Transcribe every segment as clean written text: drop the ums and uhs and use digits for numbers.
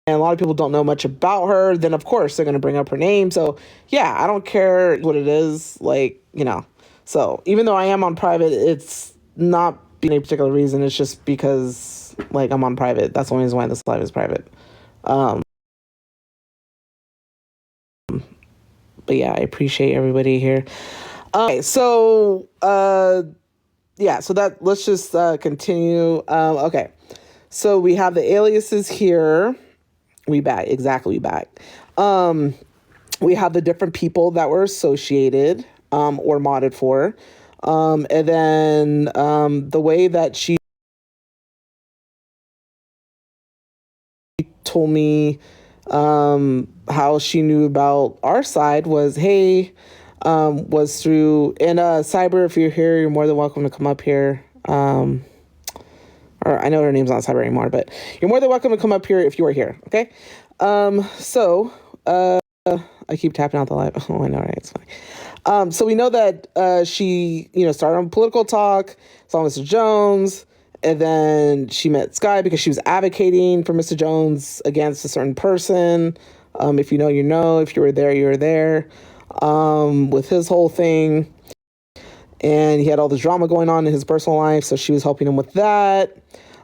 a lot of people don't know much about her, then of course they're going to bring up her name. So yeah, I don't care what it is, like, so even though I am on private, it's not being a particular reason. It's just because like I'm on private. That's the only reason why this live is private. um but yeah, I appreciate everybody here. Okay, so yeah, so that, let's just continue. Okay, so we have the aliases here. We back, exactly, we back. We have the different people that were associated or modded for. And then the way that she told me how she knew about our side was, hey, was through, and Cyber, if you're here, you're more than welcome to come up here. Or I know her name's not Cyber anymore, but you're more than welcome to come up here if you are here, okay? So I keep tapping out the live. Oh, I know, right? It's funny. So we know that she, started on Political Talk, saw Mr. Jones, and then she met Sky because she was advocating for Mr. Jones against a certain person. If you know, you know. If you were there, you were there. With his whole thing. And he had all this drama going on in his personal life, so she was helping him with that.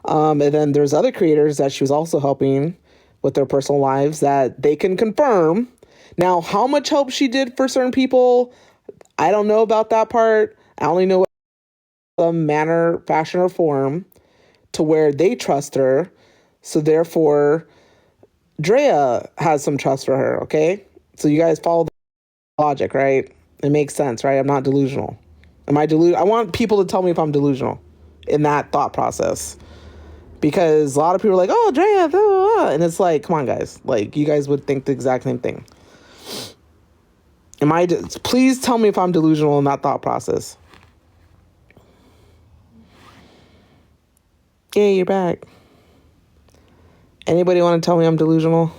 And then there's other creators that she was also helping with their personal lives that they can confirm. Now, how much help she did for certain people, I don't know about that part. I only know some manner, fashion, or form to where they trust her. So therefore, Drea has some trust for her, okay? So you guys follow the logic, right? It makes sense, right? I'm not delusional. Am I delusional? I want people to tell me if I'm delusional in that thought process. Because a lot of people are like, oh, Drea, blah, blah, blah. And it's like, come on, guys. Like, you guys would think the exact same thing. Please tell me if I'm delusional in that thought process. Yeah, you're back. Anybody want to tell me I'm delusional?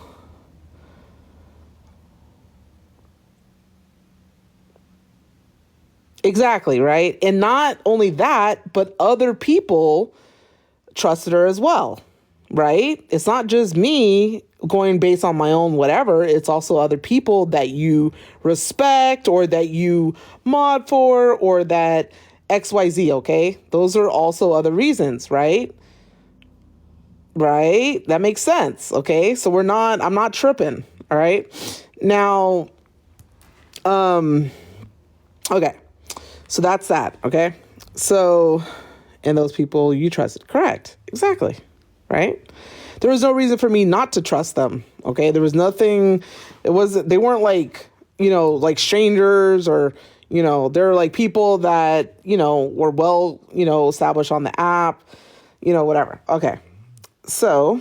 Exactly, right? And not only that, but other people trusted her as well, right? It's not just me going based on my own whatever. It's also other people that you respect or that you mod for or that XYZ, okay? Those are also other reasons, right? Right? That makes sense, okay? So I'm not tripping, all right? Now, okay. So that's that, okay? So, and those people you trusted. Correct. Exactly. Right? There was no reason for me not to trust them, okay? There was nothing, they weren't like, like strangers or, they're like people that, were well, established on the app, whatever. Okay. So,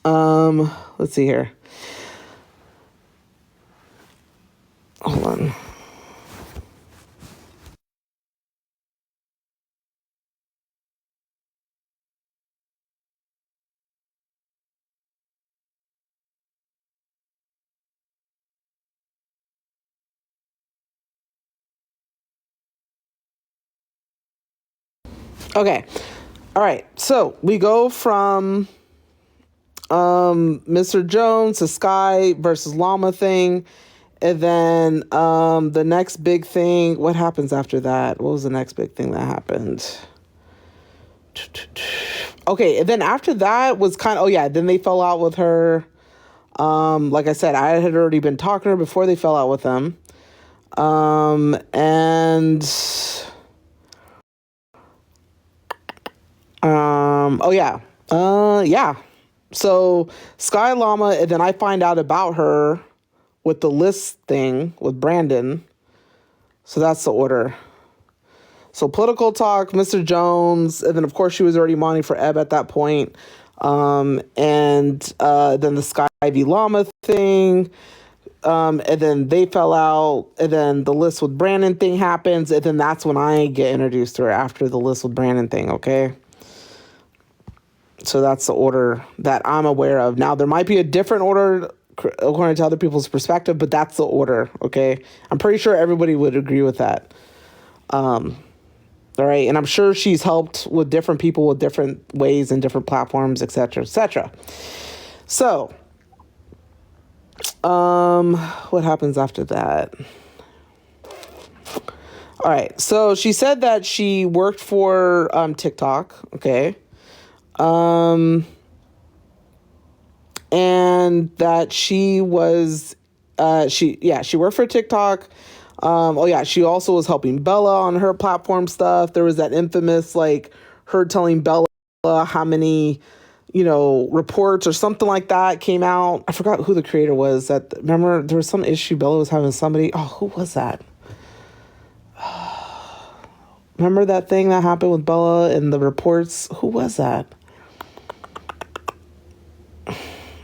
let's see here. Hold on. Okay. All right. So we go from Mr. Jones to Sky versus Llama thing. And then the next big thing, what happens after that? What was the next big thing that happened? Okay, and then after that was then they fell out with her. Like I said, I had already been talking to her before they fell out with them. And oh yeah. Yeah. So Sky Llama, and then I find out about her with the list thing with Brandon. So that's the order. So Political Talk, Mr. Jones, and then of course she was already modding for Ebb at that point. And then the Sky v Llama thing. And then they fell out, and then the list with Brandon thing happens, and then that's when I get introduced to her after the list with Brandon thing, okay? So that's the order that I'm aware of. Now, there might be a different order according to other people's perspective, but that's the order, okay? I'm pretty sure everybody would agree with that. All right. And I'm sure she's helped with different people with different ways and different platforms, et cetera, et cetera. So, what happens after that? All right. So she said that she worked for TikTok. Okay. And that she was, she worked for TikTok. She also was helping Bella on her platform stuff. There was that infamous, like, her telling Bella how many, reports or something like that came out. I forgot who the creator was. Remember, there was some issue Bella was having with somebody. Oh, who was that? Remember that thing that happened with Bella and the reports? Who was that?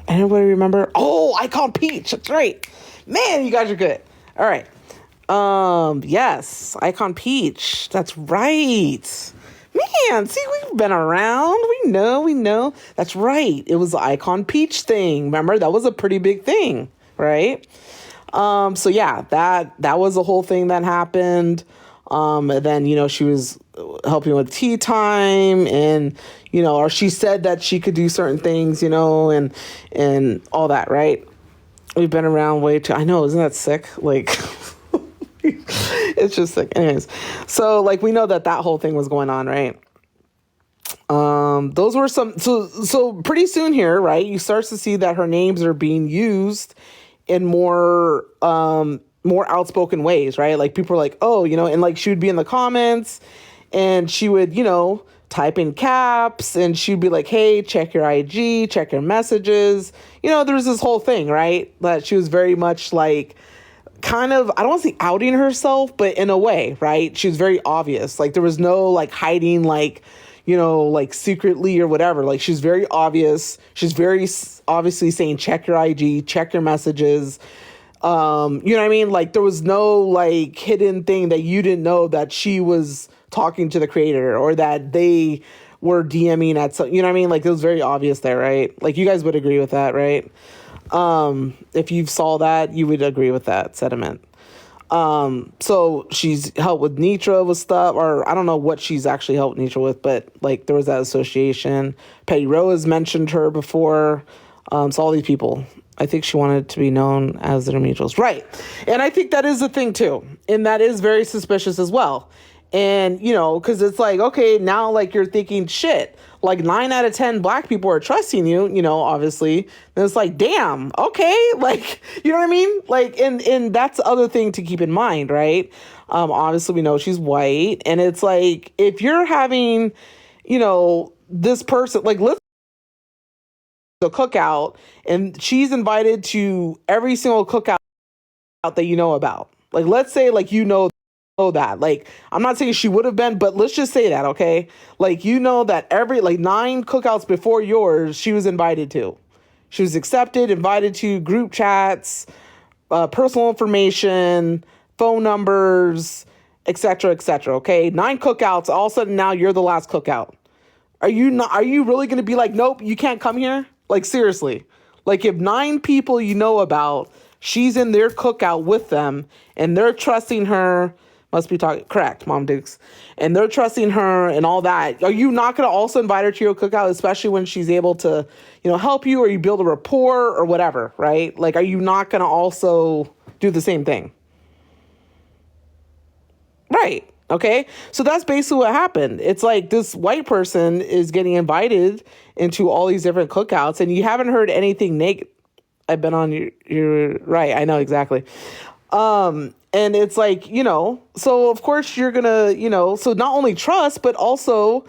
Anybody remember? Oh, Icon Peach. That's right. Man, you guys are good. All right. Yes, Icon Peach. That's right. Man, see, we've been around. We know. That's right. It was the Icon Peach thing. Remember, that was a pretty big thing, right? So yeah, that was a whole thing that happened. And then, she was helping with tea time and, or she said that she could do certain things, and all that, right? We've been around way too, I know, isn't that sick? Like, it's just sick. Anyways, so like, we know that whole thing was going on, right? Those were so pretty soon here, right? You start to see that her names are being used in more outspoken ways, right? Like people are like, oh, and like she would be in the comments and she would, type in caps and she'd be like, hey, check your IG, check your messages. There was this whole thing, right? That she was very much like kind of, I don't want to say outing herself, but in a way, right? She was very obvious. Like there was no like hiding, like, like secretly or whatever. Like she's very obvious. She's very obviously saying, check your IG, check your messages. You know what I mean? Like there was no like hidden thing that you didn't know that she was talking to the creator or that they were DMing at some, you know what I mean? Like it was very obvious there, right? Like you guys would agree with that, right? If you saw that, you would agree with that sentiment. So she's helped with Nitra with stuff, or I don't know what she's actually helped Nitra with, but like there was that association. Petty Rose mentioned her before. So all these people, I think she wanted to be known as their mutuals. Right. And I think that is a thing too. And that is very suspicious as well. And, because it's like, okay, now like you're thinking shit, like 9 out of 10 black people are trusting you, obviously. And it's like, damn, okay. Like, you know what I mean? Like, and that's the other thing to keep in mind, right? Obviously we know she's white and it's like, if you're having, this person, like let's the cookout and she's invited to every single cookout that you know about. Like, let's say like, that, like, I'm not saying she would have been, but let's just say that, okay? Like, that every, like 9 cookouts before yours, she was invited to. She was accepted, invited to group chats, personal information, phone numbers, etc., okay? 9 cookouts, all of a sudden now you're the last cookout. Are you really going to be like, nope, you can't come here? Like, seriously. Like, if 9 people about, she's in their cookout with them, and they're trusting her, must be talking, correct, Mom Dukes, and they're trusting her and all that, are you not going to also invite her to your cookout, especially when she's able to, help you or you build a rapport or whatever, right? Like, are you not going to also do the same thing? Right. Okay. So that's basically what happened. It's like this white person is getting invited into all these different cookouts and you haven't heard anything negative. I've been on you're right. I know exactly. And it's like, so of course you're gonna, so not only trust, but also,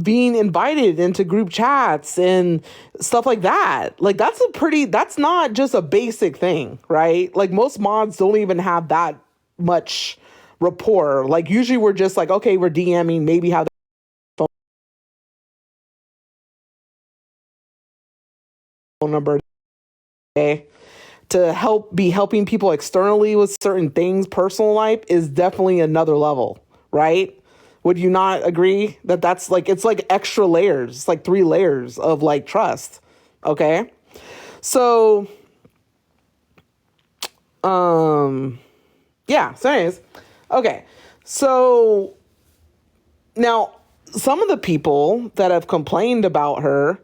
being invited into group chats and stuff like that. Like that's not just a basic thing, right? Like most mods don't even have that much rapport. Like usually we're just like, okay, we're DMing, maybe have the phone number, okay? To helping people externally with certain things, personal life is definitely another level, right? Would you not agree that that's like, it's like extra layers. It's like 3 layers of like trust. Okay. So, yeah. So anyways, okay. So Now, some of the people that have complained about her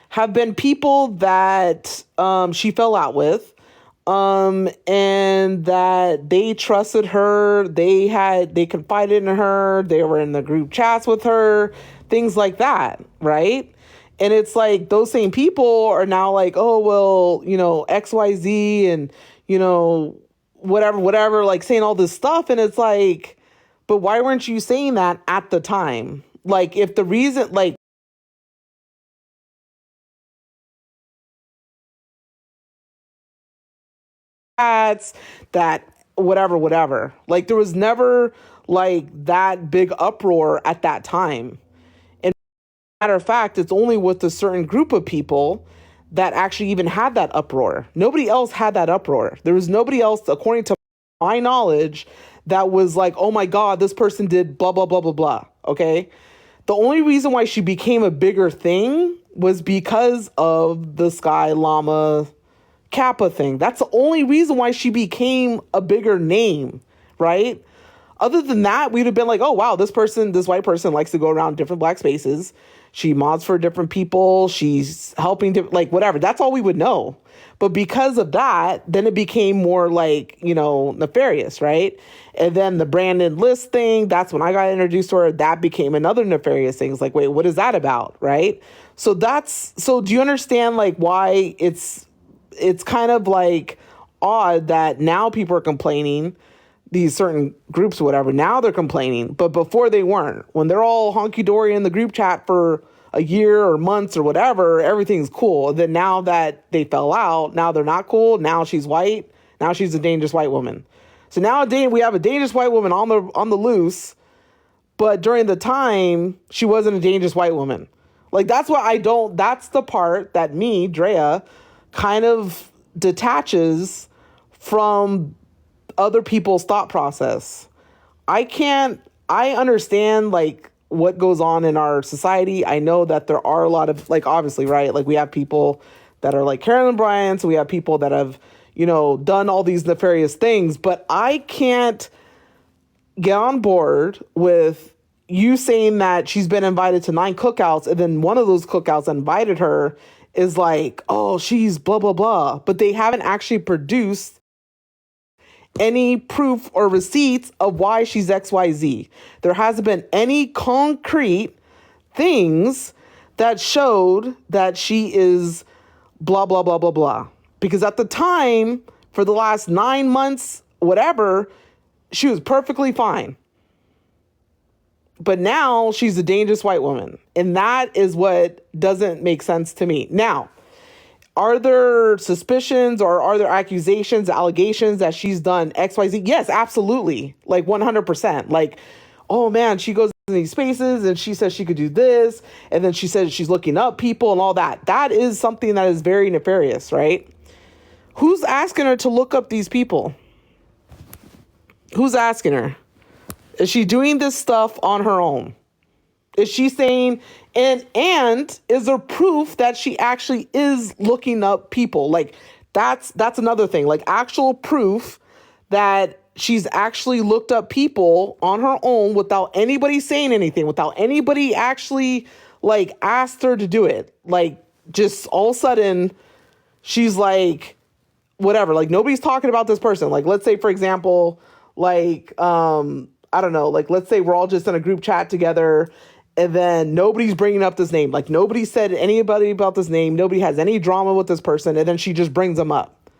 have been people that she fell out with, and that they trusted her. They confided in her. They were in the group chats with her, things like that, right? And it's like those same people are now like, oh, well, XYZ and, whatever, like saying all this stuff. And it's like, but why weren't you saying that at the time? Like, if the reason, like, that's that, whatever. Like, there was never like that big uproar at that time. And matter of fact, it's only with a certain group of people that actually even had that uproar. Nobody else had that uproar. There was nobody else, according to my knowledge, that was like, oh my God, this person did blah, blah, blah, blah, blah. Okay. The only reason why she became a bigger thing was because of the Sky Llama Kappa thing. That's the only reason why she became a bigger name, right? Other than that, we'd have been like, oh, wow, this white person likes to go around different black spaces. She mods for different people. She's helping to, like, whatever. That's all we would know. But because of that, then it became more like, nefarious, right? And then the Brandon List thing, that's when I got introduced to her. That became another nefarious thing. It's like, wait, what is that about, right? So do you understand, like, why it's kind of like odd that now people are complaining, these certain groups or whatever, now they're complaining, but before they weren't. When they're all honky-dory in the group chat for a year or months or whatever, everything's cool. And then now that they fell out, now they're not cool. Now she's white. Now she's a dangerous white woman. So now we have a dangerous white woman on the loose, but during the time, she wasn't a dangerous white woman. Like, that's the part that me, Drea, kind of detaches from other people's thought process. I understand, like, what goes on in our society. I know that there are a lot of, like, obviously, right? Like, we have people that are like Carolyn Bryant, so we have people that have, done all these nefarious things, but I can't get on board with you saying that she's been invited to 9 cookouts, and then one of those cookouts that invited her is like, oh, she's blah, blah, blah. But they haven't actually produced any proof or receipts of why she's XYZ. There hasn't been any concrete things that showed that she is blah, blah, blah, blah, blah. Because at the time, for the last 9 months, whatever, she was perfectly fine. But now she's a dangerous white woman. And that is what doesn't make sense to me. Now, are there suspicions or are there accusations, allegations that she's done XYZ? Yes, absolutely. Like 100%. Like, oh man, she goes in these spaces and she says she could do this. And then she says she's looking up people and all that. That is something that is very nefarious, right? Who's asking her to look up these people? Who's asking her? Is she doing this stuff on her own? Is she saying, and is there proof that she actually is looking up people? Like, that's another thing. Like, actual proof that she's actually looked up people on her own without anybody saying anything, without anybody actually, like, asked her to do it. Like, just all of a sudden, she's like, whatever. Like, nobody's talking about this person. Like, let's say, for example, like, I don't know, like, let's say we're all just in a group chat together and then nobody's bringing up this name. Like, nobody said anybody about this name. Nobody has any drama with this person. And then she just brings them up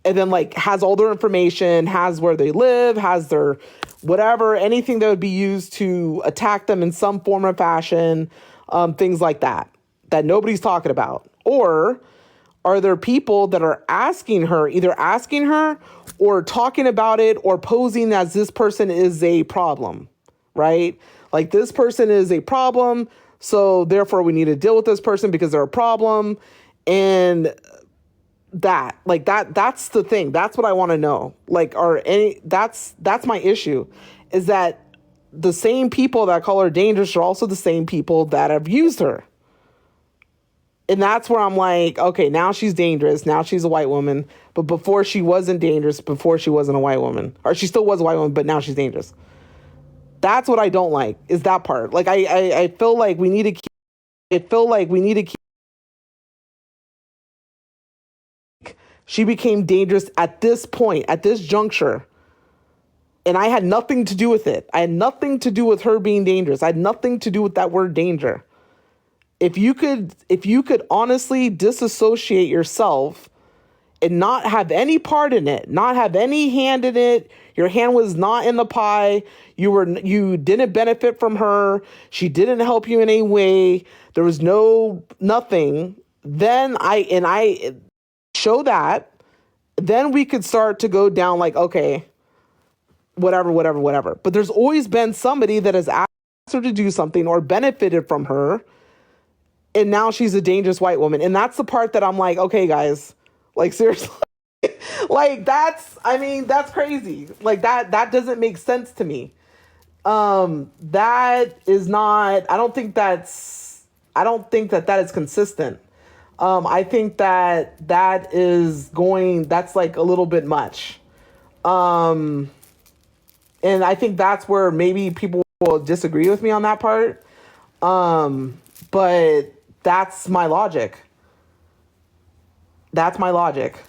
and then, like, has all their information, has where they live, has their whatever, anything that would be used to attack them in some form or fashion, things like that nobody's talking about. Or are there people that are either asking her or talking about it or posing as this person is a problem, right? Like, this person is a problem, so therefore we need to deal with this person because they're a problem. And that's the thing. That's what I want to know. Like, that's my issue, is that the same people that call her dangerous are also the same people that have used her. And that's where I'm like, okay, now she's dangerous. Now she's a white woman. But before she wasn't dangerous, before she wasn't a white woman. Or she still was a white woman, but now she's dangerous. That's what I don't like, is that part. Like I feel like we need to keep, she became dangerous at this point, at this juncture. And I had nothing to do with it. I had nothing to do with her being dangerous. I had nothing to do with that word danger. If you could honestly disassociate yourself and not have any part in it, not have any hand in it, your hand was not in the pie, you didn't benefit from her, she didn't help you in any way, there was nothing, then I show that, then we could start to go down like, okay, whatever. But there's always been somebody that has asked her to do something or benefited from her, and now she's a dangerous white woman. And that's the part that I'm like, okay, guys, like seriously, like that's crazy. Like that doesn't make sense to me. That is not. I don't think that that is consistent. I think that that's like a little bit much. And I think that's where maybe people will disagree with me on that part. But that's my logic. That's my logic.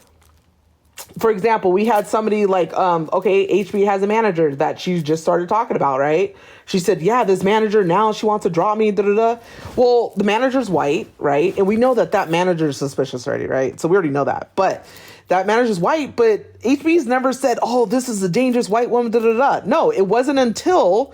For example, we had somebody like, okay, HB has a manager that she just started talking about, right? She said, yeah, this manager, now she wants to drop me, da da da. Well, the manager's white, right? And we know that that manager is suspicious already, right? So we already know that. But that manager's white, but HB's never said, oh, this is a dangerous white woman, da da da. No, it wasn't until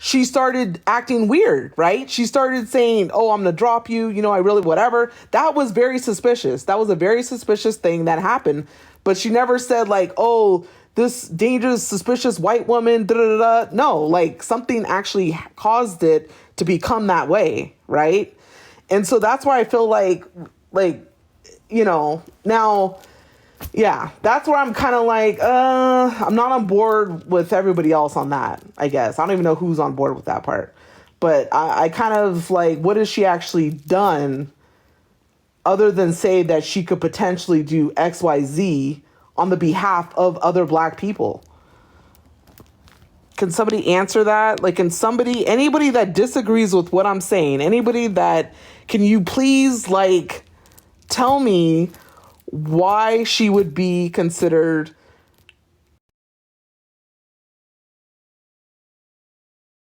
she started acting weird, right? She started saying, oh, I'm going to drop you. You know, I really, whatever. That was very suspicious. That was a very suspicious thing that happened. But she never said like, oh, this dangerous, suspicious white woman, da da da. No, like something actually caused it to become that way, right? And so that's why I feel like, now, yeah, that's where I'm kind of like, I'm not on board with everybody else on that, I guess. I don't even know who's on board with that part. But I kind of like, what has she actually done other than say that she could potentially do XYZ on the behalf of other black people? Can somebody answer that? Like, anybody that disagrees with what I'm saying, can you please, like, tell me why she would be considered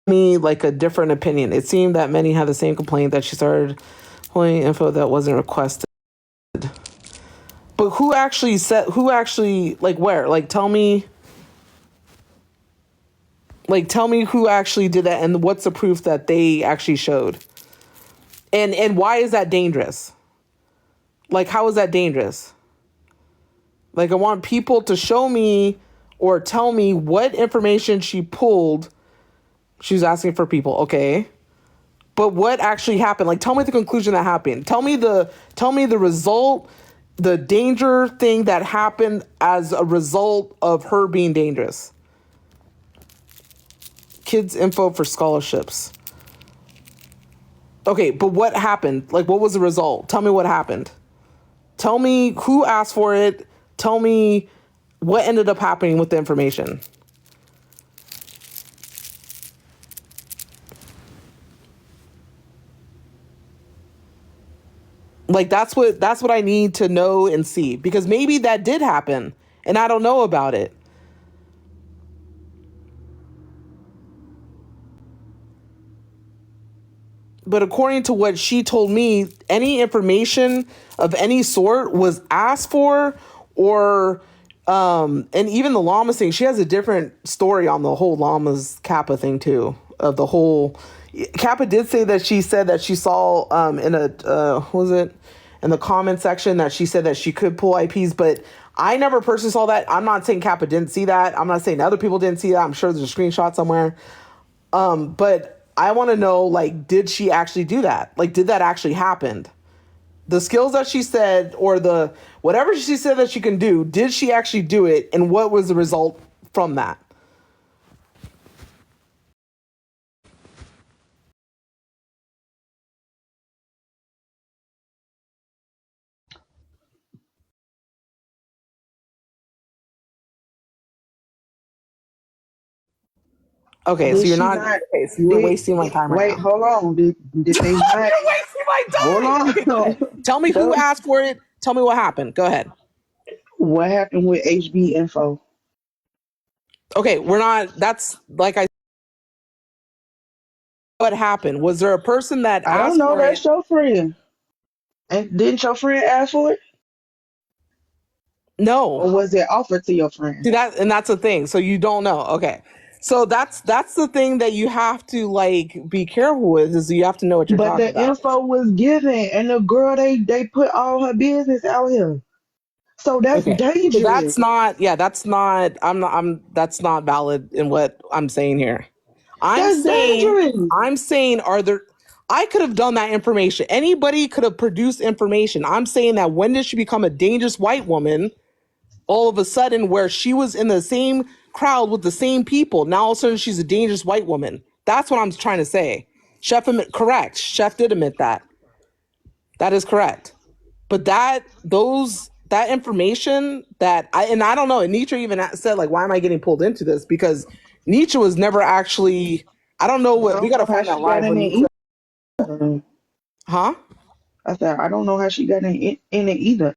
me like a different opinion? It seemed that many had the same complaint that she started pulling info that wasn't requested. But like, where? Tell me who actually did that and what's the proof that they actually showed? And why is that dangerous? Like, how is that dangerous? Like, I want people to show me or tell me what information she pulled. She was asking for people, okay. But what actually happened? Like, tell me the conclusion that happened. Tell me the result, the danger thing that happened as a result of her being dangerous. Kids info for scholarships. Okay, but what happened? Like, what was the result? Tell me what happened. Tell me who asked for it. Tell me what ended up happening with the information. Like, that's what I need to know and see, because maybe that did happen and I don't know about it. But according to what she told me, any information of any sort was asked for, or and even the llama thing, she has a different story on the whole llamas Kappa thing too. Of the whole, Kappa did say that she said that she saw in a what was it, in the comment section, that she said that she could pull IPs, but I never personally saw that. I'm not saying Kappa didn't see that. I'm not saying other people didn't see that. I'm sure there's a screenshot somewhere. But I want to know, like, did she actually do that? Like, did that actually happen? The skills that she said, or the whatever she said that she can do, did she actually do it? And what was the result from that? Okay, so Did you're she not not? okay. So you are Did wasting my time right wait? now. Hold on. Did they not? You're wasting my Hold time. Okay, go ahead. on. Tell me who Don't- asked for it. Tell me what happened. Go ahead. what happened with HB Info? Okay, we're not. That's like I. What happened? Was there a person that I don't asked know. for That's it? your friend. And didn't your friend ask for it, No. or was it offered to your friend? See that, and that's the thing. So you don't know. Okay. So that's the thing that you have to like be careful with is you have to know what you're But talking the about. info was given, and the girl they put all her business out here. So that's Okay. So dangerous. that's not, yeah, that's not, that's not valid in what I'm saying here. I'm That's saying, dangerous. I'm saying, are there, I could have done that information. Anybody could have produced information. I'm saying that when did she become a dangerous white woman all of a sudden where she was in the same crowd with the same people? Now all of a sudden she's a dangerous white woman. That's what I'm trying to say. Correct. Chef did admit that. That is correct. But that information that I don't know, and Nietzsche even said like, why am I getting pulled into this? Because Nietzsche was never actually. I don't know I what we don't got to know how find that she got live in when it Nietzsche. either. Huh? I said I don't know how she got in it either.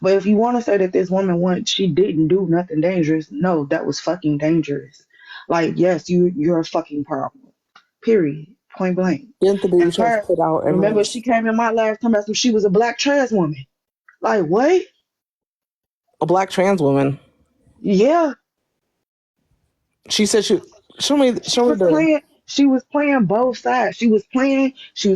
But if you want to say that this woman she didn't do nothing dangerous, no, that was fucking dangerous. Like, yes, you're a fucking problem. Period. Point blank. Didn't the baby And sharks her, put out remember, she everyone's came in my life talking about she was a black trans woman. Like, what? a black trans woman? Yeah, She said she show me the. she was playing both sides. She was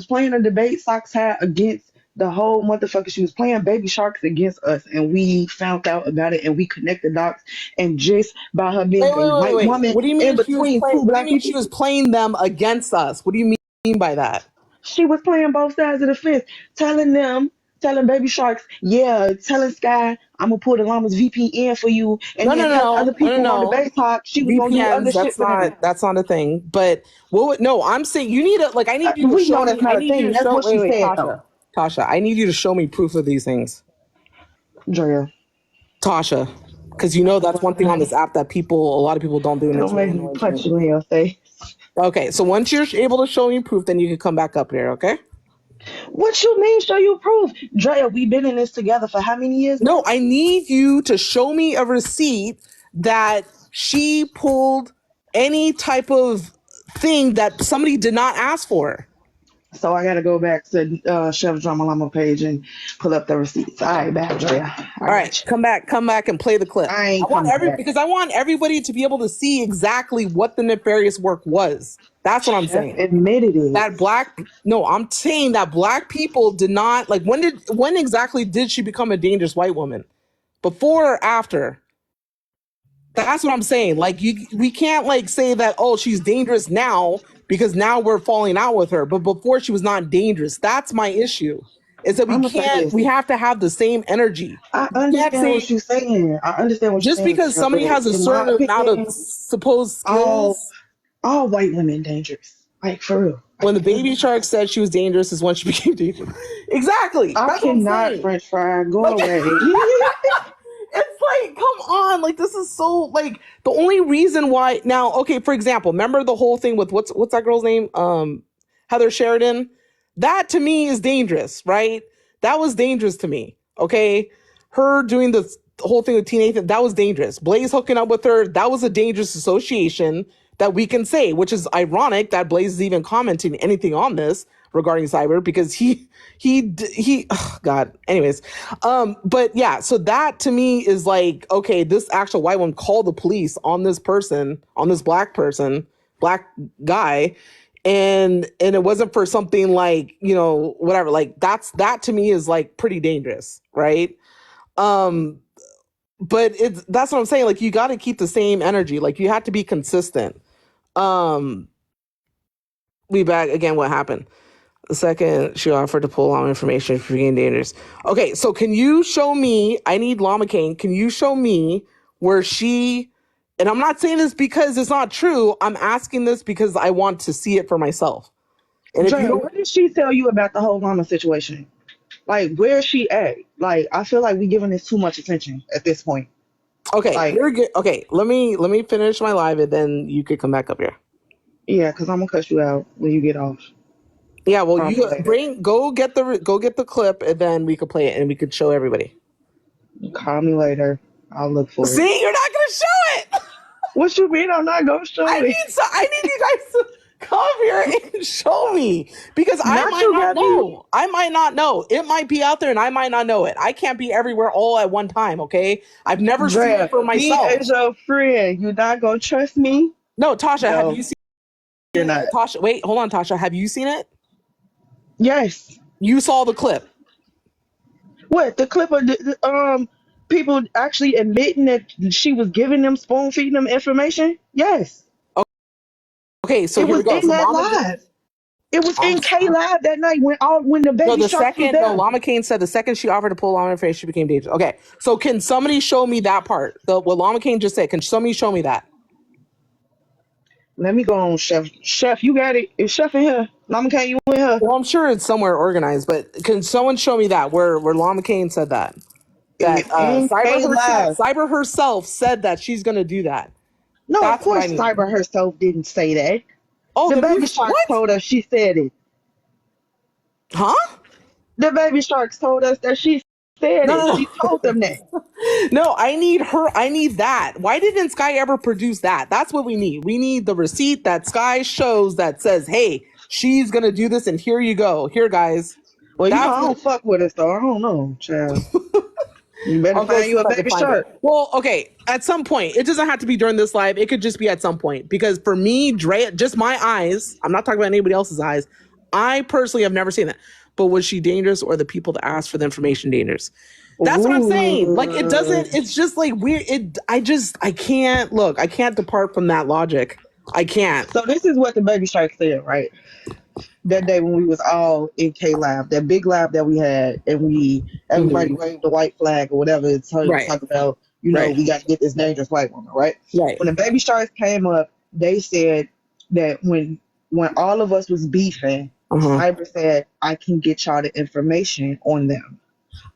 playing a debate Sox had against the whole motherfucker. She was playing baby sharks against us, and we found out about it, and we connected dots. And just by her being a white Wait. woman What do you in mean she was between playing? two What do you black mean people, she was playing them against us? What do you mean by that? she was playing both sides of the fence, telling them, telling baby sharks, yeah, telling Sky, I'm gonna pull the llama's VPN for you, and No, then no, no, telling other no, no, no, people on the no. base talk she was gonna do other VPNs, shit for them. that's not a thing. But no, I'm saying you need to like I need you to We show know me. that's I not a need you thing. to That's show what she said though. Tasha, I need you to show me proof of these things. Drea. Tasha. Because you know that's one thing on this app that a lot of people don't do, and it's Don't really make me annoying to punch me. you in your face. Okay, so once you're able to show me proof, then you can come back up here, okay? What you mean show you proof? Drea, we been in this together for how many years No, now? I need you to show me a receipt that she pulled any type of thing that somebody did not ask for. So I gotta go back to Chef Drama Llama page and pull up the receipts. All right, back, Drea. I All right, got you. come back and play the clip. I ain't coming back. Because I want everybody to be able to see exactly what the nefarious work was. That's what I'm Chef saying. admitted it. That no, I'm saying that black people did not like when exactly did she become a dangerous white woman? Before or after? That's what I'm saying. Like we can't like say that oh she's dangerous now because now we're falling out with her, but before she was not dangerous. That's my issue. Is that I'm gonna say we this. have to have the same energy. I You can't understand say what you're saying. I understand what you're just saying, because Drea, somebody but has a in my certain amount of opinion, supposed all skills. white women dangerous. Like for real. When the baby shark said she was dangerous is when she became dangerous. Exactly. I That's what I'm cannot saying. French fry. Go Like away. it's like, come on, like this is so like the only reason why now, okay, for example, remember the whole thing with what's that girl's name? Heather Sheridan. That to me is dangerous, right? That was dangerous to me. Okay. Her doing the whole thing with Teen Nathan, that was dangerous. Blaze hooking up with her, that was a dangerous association that we can say, which is ironic that Blaze is even commenting anything on this regarding cyber because oh God. Anyways, but yeah, so that to me is like, okay, this actual white woman called the police on this person, on this black person, black guy, and it wasn't for something like whatever. Like that to me is like pretty dangerous, right? Um, but that's what I'm saying. Like you got to keep the same energy. Like you have to be consistent. Um, we back again. What happened? The second she offered to pull on information for being dangerous. Okay, so can you show me? I need Llama Kane. Can you show me where she? And I'm not saying this because it's not true. I'm asking this because I want to see it for myself. And if you Drea, don't, what did she tell you about the whole mama situation? Like, where's she at? Like, I feel like we giving this too much attention at this point. okay, Like, you're good. Okay, let me finish my live and then you could come back up here. Yeah, because I'm gonna cuss you out when you get off. Yeah, well, Call me you later. go get the clip, and then we could play it, and we could show everybody. Call me later. I'll look for it. See, you're not gonna show it. What you mean I'm not gonna show it? I need you guys to come here and show me because I Not might you not got me. know. I might not know. It might be out there, and I might not know it. I can't be everywhere all at one time. Okay, I've never seen it Drea, for me myself. as your friend, you not gonna trust me? No, Tasha, have No, you seen you're it? not. Tasha, wait, hold on, Tasha, have you seen it? Yes. You saw the clip. What the clip of people actually admitting that she was giving them spoon feeding them information? Yes. Okay, so It here we was go. in So that Mama, live. It was I'm, in K Live that night when the no, baby the sharks was second, no, there. Lama Kane said the second she offered to pull Lama face, she became dangerous. Okay, so can somebody show me that part? What Lama Kane just said. Can somebody show me that? Let me go on, Chef. Chef, you got it. Is Chef in here? Mama, can you in here? Well, I'm sure it's somewhere organized, but can someone show me that where Lama Kane said that It's in K Live. Cyber herself said that she's gonna do that. No, of That's what I course need. Cyber herself didn't say that. Oh, The then baby who's sharks what? told us she said it. Huh? The baby sharks told us that she said No, it. no, She told them that. no. No, I need her. I need that. Why didn't Sky ever produce that? That's what we need. We need the receipt that Sky shows that says, "Hey, she's gonna do this," and here you go. Here, guys. Well, you know, That's I what. don't fuck with us though. I don't know, child. You better I'll go find see you if a I can baby find it. shark. Well, okay. At some point, it doesn't have to be during this live. It could just be at some point. Because for me, Drea, just my eyes, I'm not talking about anybody else's eyes. I personally have never seen that. But was she dangerous or the people that asked for the information dangerous? That's what I'm saying. Like it Ooh. doesn't, it's just like weird. I can't look, I can't depart from that logic. I can't. So this is what the baby shark said, right? That day when we was all in K Lab, that big lab that we had, and everybody Mhm. waved the white flag or whatever. It's Right. talk about, Right. we got to get this dangerous white woman, right? Right. When the baby sharks came up, they said that when all of us was beefing, Uh-huh. Cyber said, "I can get y'all the information on them.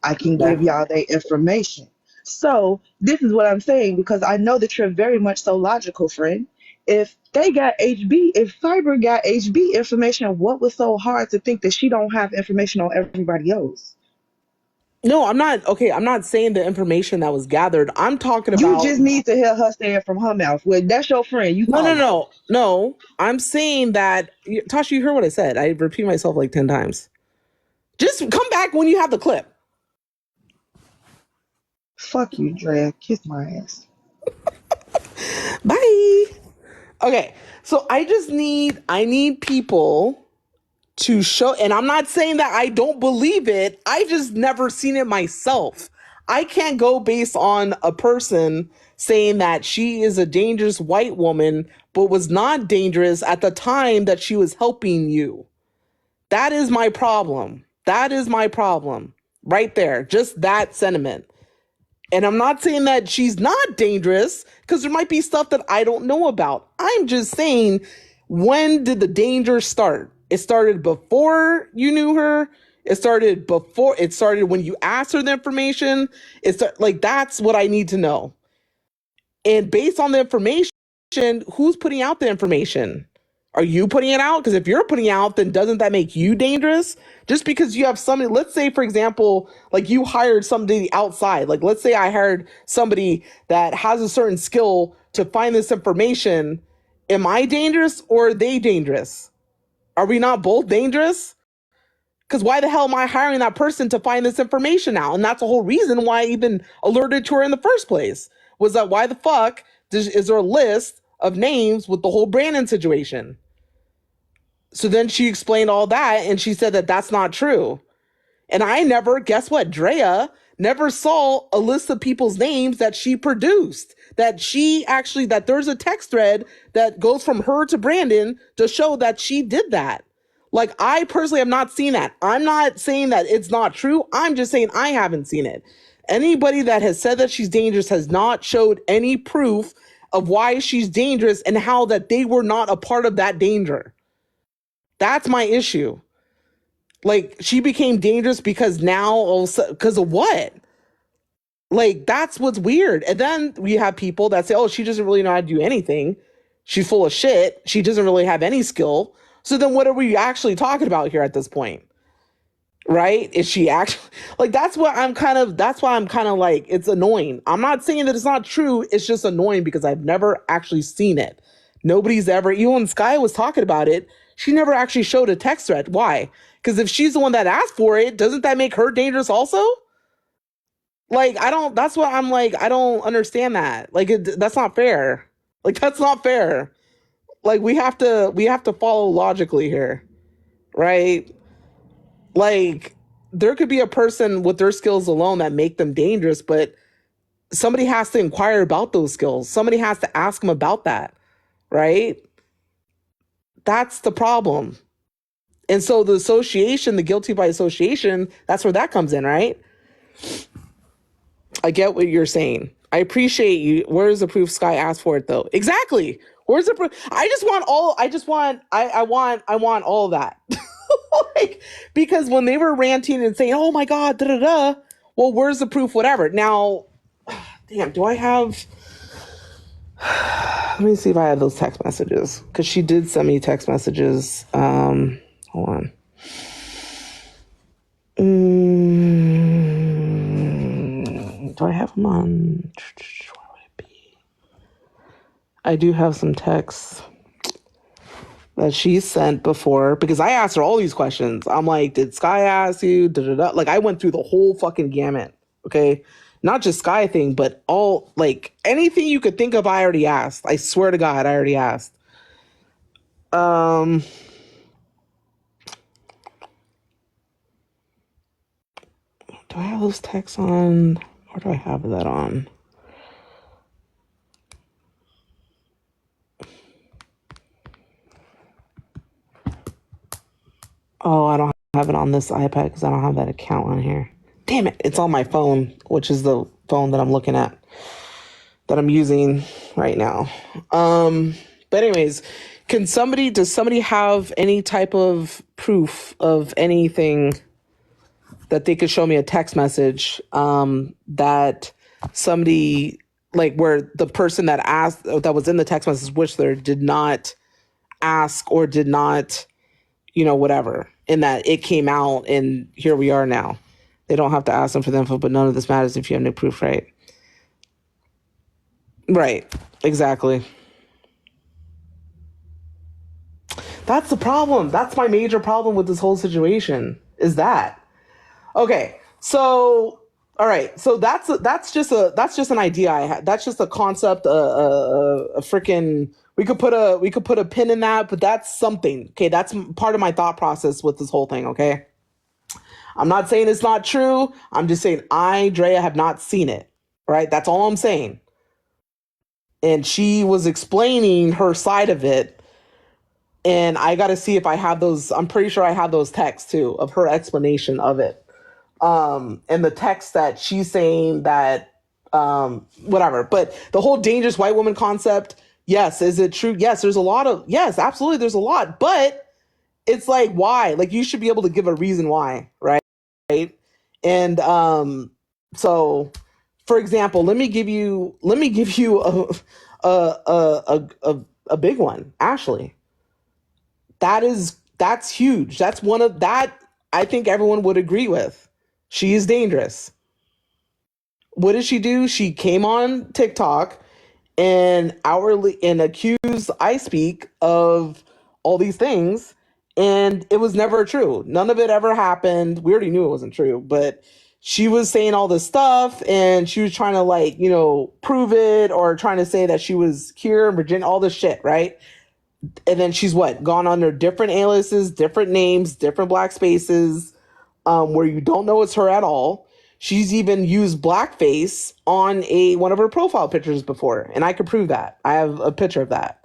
I can Yeah. give y'all their information." So this is what I'm saying because I know that you're very much so logical, friend. If they got HB, if Cyber got HB information, what was so hard to think that she don't have information on everybody else? No, I'm not okay. I'm not saying the information that was gathered. I'm talking You about just need to hear her say it from her mouth. Well, that's your friend. You no, call no, her. no, no. I'm saying that Tasha, you heard what I said. I repeat myself like 10 times. Just come back when you have the clip. Fuck you, Drea. Kiss my ass. Bye. Okay. So I need people to show, and I'm not saying that I don't believe it. I just never seen it myself. I can't go based on a person saying that she is a dangerous white woman but was not dangerous at the time that she was helping you. That is my problem. That is my problem right there. Just that sentiment. And I'm not saying that she's not dangerous because there might be stuff that I don't know about. I'm just saying, when did the danger start? It started before you knew her. It started when you asked her the information. Like that's what I need to know. And based on the information, who's putting out the information? Are you putting it out? Because if you're putting out, then doesn't that make you dangerous? Just because you have somebody, let's say, for example, like you hired somebody outside. Like, let's say I hired somebody that has a certain skill to find this information. Am I dangerous or are they dangerous? Are we not both dangerous? Because why the hell am I hiring that person to find this information out? And that's the whole reason why I even alerted to her in the first place. Was that why the fuck is there a list of names with the whole Brandon situation? So then she explained all that and she said that that's not true. And I never, guess what? Drea never saw a list of people's names that she produced. That there's a text thread that goes from her to Brandon to show that she did that. Like, I personally have not seen that. I'm not saying that it's not true. I'm just saying I haven't seen it. Anybody that has said that she's dangerous has not showed any proof of why she's dangerous and how that they were not a part of that danger. That's my issue. Like, she became dangerous because now, because of what? Like, that's what's weird. And then we have people that say, oh, she doesn't really know how to do anything. She's full of shit. She doesn't really have any skill. So then what are we actually talking about here at this point? Right? Is she actually like that's why I'm kind of like it's annoying. I'm not saying that it's not true. It's just annoying because I've never actually seen it. Nobody's ever, even when Sky was talking about it, she never actually showed a text thread. Why? Because if she's the one that asked for it, doesn't that make her dangerous also? Like, I don't, that's what I'm like, I don't understand that. Like, that's not fair. Like, that's not fair. Like, we have to follow logically here, right? Like, there could be a person with their skills alone that make them dangerous, but somebody has to inquire about those skills. Somebody has to ask them about that, right? That's the problem. And so the association, the guilty by association, that's where that comes in, right? I get what you're saying. I appreciate you. Where's the proof Sky asked for it though? Exactly. Where's the proof? I want all of that. Like, because when they were ranting and saying, oh my God, da da da, well, where's the proof? Whatever. Now, damn, do I have, let me see if I have those text messages. Because she did send me text messages. Hold on. Do I have them on? Where would it be? I do have some texts that she sent before because I asked her all these questions. I'm like, did Sky ask you? Da, da, da. Like, I went through the whole fucking gamut. Okay. Not just Sky thing, but all, like, anything you could think of, I already asked. I swear to God, I already asked. Do I have those texts on? Where do I have that on? Oh, I don't have it on this iPad because I don't have that account on here. Damn it. It's on my phone, which is the phone that I'm looking at, that I'm using right now. But anyways, does somebody have any type of proof of anything that they could show me a text message that somebody, like, where the person that asked, that was in the text message, which there did not ask or did not, whatever, and that it came out and here we are now. They don't have to ask them for the info, but none of this matters if you have no proof, right? Right. Exactly. That's the problem. That's my major problem with this whole situation is that. Okay. So, all right. So that's just an idea I had. That's just a concept, a freaking, we could put a pin in that, but that's something. Okay, that's part of my thought process with this whole thing, okay? I'm not saying it's not true. I'm just saying Drea, have not seen it. Right? That's all I'm saying. And she was explaining her side of it, and I got to see if I have those. I'm pretty sure I have those texts too of her explanation of it. And the text that she's saying that, whatever. But the whole dangerous white woman concept, yes, is it true? Yes, there's a lot of, yes, absolutely, there's a lot. But it's like, why? Like, you should be able to give a reason why, right? And so, for example, let me give you a big one. Ashley, that's huge. That's one of that I think everyone would agree with. She is dangerous. What did she do? She came on TikTok and accused I Speak of all these things, and it was never true. None of it ever happened. We already knew it wasn't true, but she was saying all this stuff, and she was trying to, like, prove it, or trying to say that she was here in Virginia, all this shit, right? And then she's what, gone under different aliases, different names, different black spaces, where you don't know it's her at all. She's even used blackface on one of her profile pictures before, and I could prove that. I have a picture of that.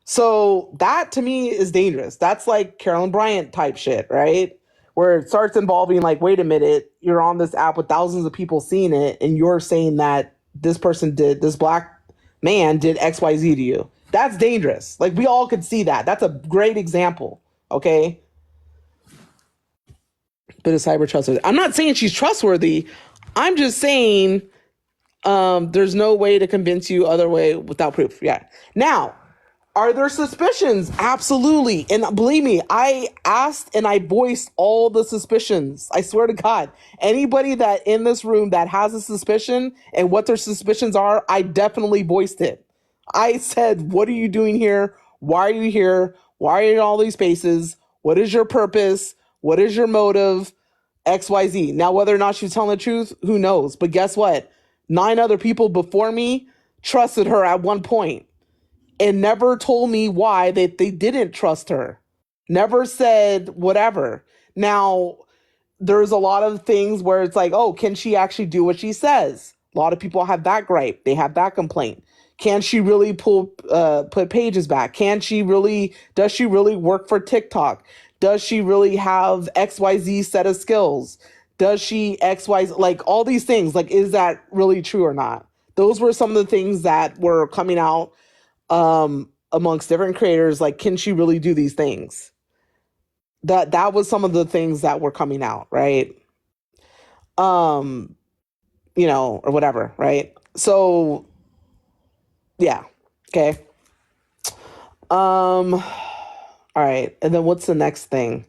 So that to me is dangerous. That's like Carolyn Bryant type shit, right? Where it starts involving, like, wait a minute, you're on this app with thousands of people seeing it, and you're saying that this black man did XYZ to you. That's dangerous. Like, we all could see that. That's a great example. Okay. Bit of cyber trustworthy. I'm not saying she's trustworthy. I'm just saying there's no way to convince you other way without proof. Yeah. Now, Are there suspicions? Absolutely. And believe me, I asked and I voiced all the suspicions. I swear to God, anybody that in this room that has a suspicion and what their suspicions are, I definitely voiced it. I said, what are you doing here? Why are you here? Why are you in all these spaces? What is your purpose? What is your motive? XYZ. Now, whether or not she's telling the truth, who knows? But guess what? 9 other people before me trusted her at one point and never told me why they didn't trust her. Never said whatever. Now, there's a lot of things where it's like, oh, can she actually do what she says? A lot of people have that gripe. They have that complaint. Can she really put pages back? Does she really work for TikTok? Does she really have XYZ set of skills? Does she XYZ, like all these things, like, is that really true or not? Those were some of the things that were coming out amongst different creators. Like, can she really do these things? That was some of the things that were coming out, right? Or whatever, right? So yeah. Okay. All right. And then what's the next thing?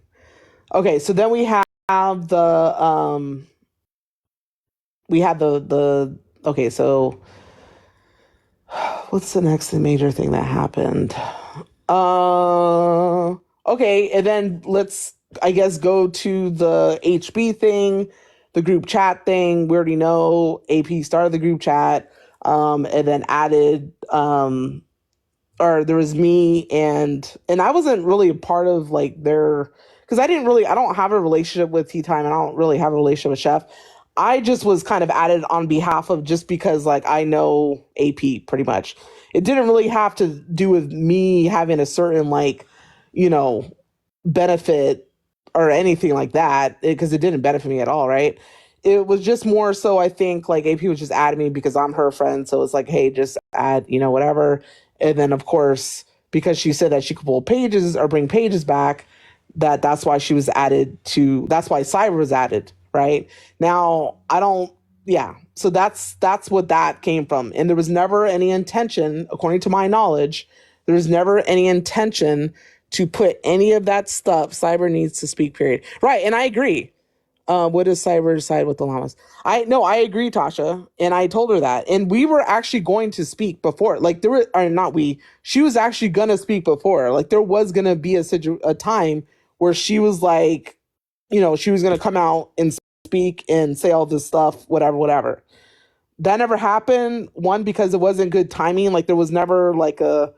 Okay, so then we had the okay, so what's the next major thing that happened? Okay, and then let's, I guess, go to the HB thing, the group chat thing. We already know AP started the group chat, and then added, or there was me and I wasn't really a part of like their, because I don't have a relationship with Tea Time and I don't really have a relationship with Chef. I just was kind of added on behalf of, just because like I know AP pretty much. It didn't really have to do with me having a certain like, benefit or anything like that, because it didn't benefit me at all, right? It was just more so, I think, like AP was just adding me because I'm her friend. So it's like, hey, just add, whatever. And then, of course, because she said that she could pull pages or bring pages back, that's why she was added to, that's why Cyber was added, right? Now, yeah. So that's what that came from. And there was never any intention, according to my knowledge, there was never any intention to put any of that stuff. Cyber needs to speak, period. Right. And I agree. What does Cyber decide with the llamas? I agree, Tasha. And I told her that. And we were actually going to speak before. Like she was actually going to speak before. Like there was going to be a time where she was like, she was going to come out and speak and say all this stuff, whatever. That never happened. One, because it wasn't good timing. Like there was never like a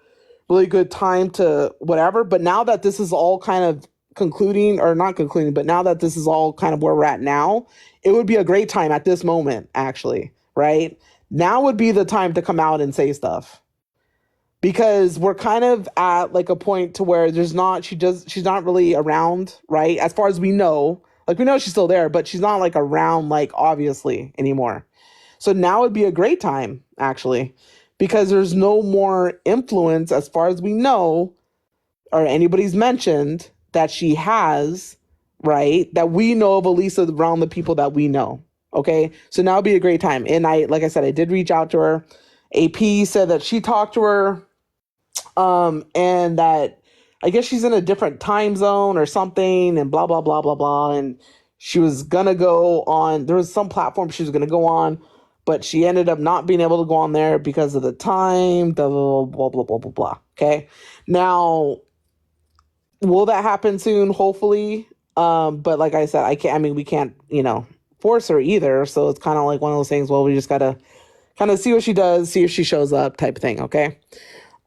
really good time to whatever. But now that this is all kind of concluding, or not concluding, but now that this is all kind of where we're at now, it would be a great time at this moment, actually, right? Now would be the time to come out and say stuff, because we're kind of at like a point to where she's not really around, right? As far as we know, like we know she's still there, but she's not like around, like obviously anymore. So now would be a great time, actually, because there's no more influence as far as we know, or anybody's mentioned that she has, right? That we know of, at least around the people that we know. Okay. So now would be a great time. And like I said, I did reach out to her. AP said that she talked to her, and that I guess she's in a different time zone or something, and blah, blah, blah, blah, blah. And she was going to go on, there was some platform she was going to go on, but she ended up not being able to go on there because of the time, blah, blah, blah, blah, blah, blah, blah. Okay. Now, will that happen soon? Hopefully. But like I said, we can't, force her either. So it's kind of like one of those things, well, we just got to kind of see what she does, see if she shows up type of thing. Okay.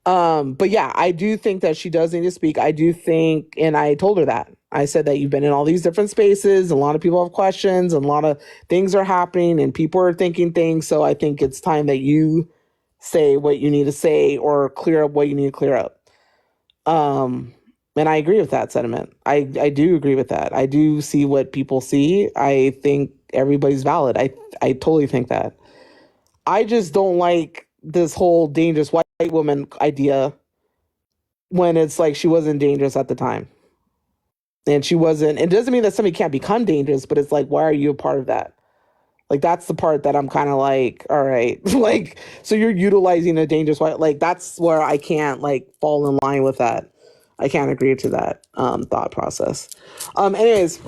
But yeah, I do think that she does need to speak. I do think, and I told her that. I said that you've been in all these different spaces, a lot of people have questions, and a lot of things are happening, and people are thinking things. So I think it's time that you say what you need to say, or clear up what you need to clear up. And I agree with that sentiment. I do agree with that. I do see what people see. I think everybody's valid. I totally think that. I just don't like this whole dangerous white woman idea, when it's like she wasn't dangerous at the time. And she wasn't. It doesn't mean that somebody can't become dangerous, but it's like, why are you a part of that? Like that's the part that I'm kind of like, all right, like so you're utilizing a dangerous way. Like that's where I can't like fall in line with that. I can't agree to that thought process. Anyways,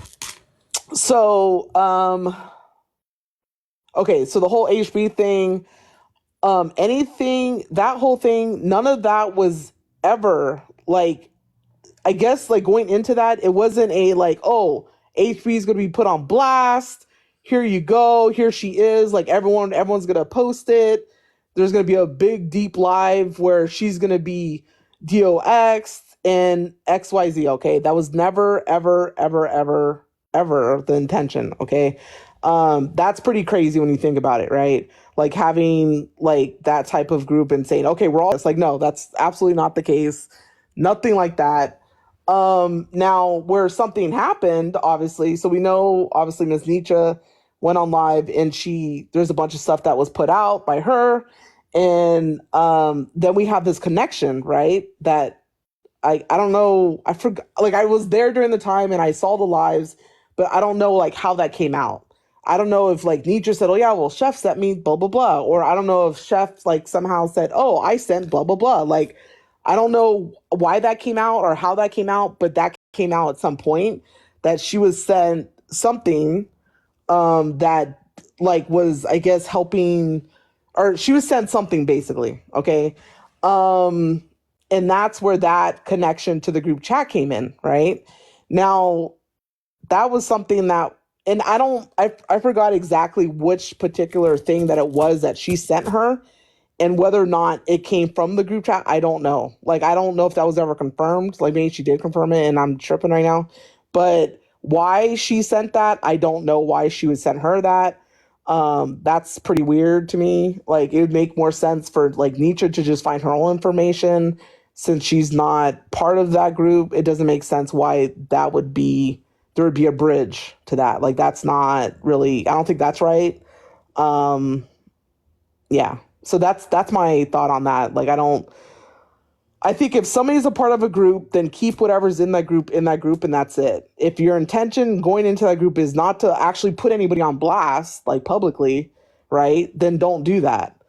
so okay, so the whole HB thing, anything that whole thing, none of that was ever like I guess like going into that, it wasn't a like, oh, HB is gonna be put on blast. Here you go. Here she is. Like everyone's gonna post it. There's gonna be a big deep live where she's gonna be DOX and XYZ. Okay, that was never, ever, ever, ever, ever the intention. Okay, that's pretty crazy when you think about it, right? Like having like that type of group and saying, okay, we're all. It's like no, that's absolutely not the case. Nothing like that. Now where something happened, obviously, so we know obviously Ms. Nietzsche went on live and there's a bunch of stuff that was put out by her. And then we have this connection, right? That I don't know, I forgot, like I was there during the time and I saw the lives, but I don't know like how that came out. I don't know if like Nietzsche said, oh yeah, well Chef sent me blah blah blah. Or I don't know if Chef like somehow said, oh, I sent blah blah blah. Like I don't know why that came out or how that came out, but that came out at some point that she was sent something that like was I guess helping or she was sent something basically, okay? Um and that's where that connection to the group chat came in, right? Now, that was something that and I forgot exactly which particular thing that it was that she sent her and whether or not it came from the group chat, I don't know. Like, I don't know if that was ever confirmed. Like, maybe she did confirm it and I'm tripping right now. But why she sent that, I don't know why she would send her that. That's pretty weird to me. Like, it would make more sense for, like, Nietzsche to just find her own information. Since she's not part of that group, it doesn't make sense why there would be a bridge to that. Like, that's not really, I don't think that's right. Um, yeah, so that's my thought on that. Like I think if somebody's a part of a group, then keep whatever's in that group and that's it. If your intention going into that group is not to actually put anybody on blast like publicly, right, then don't do that.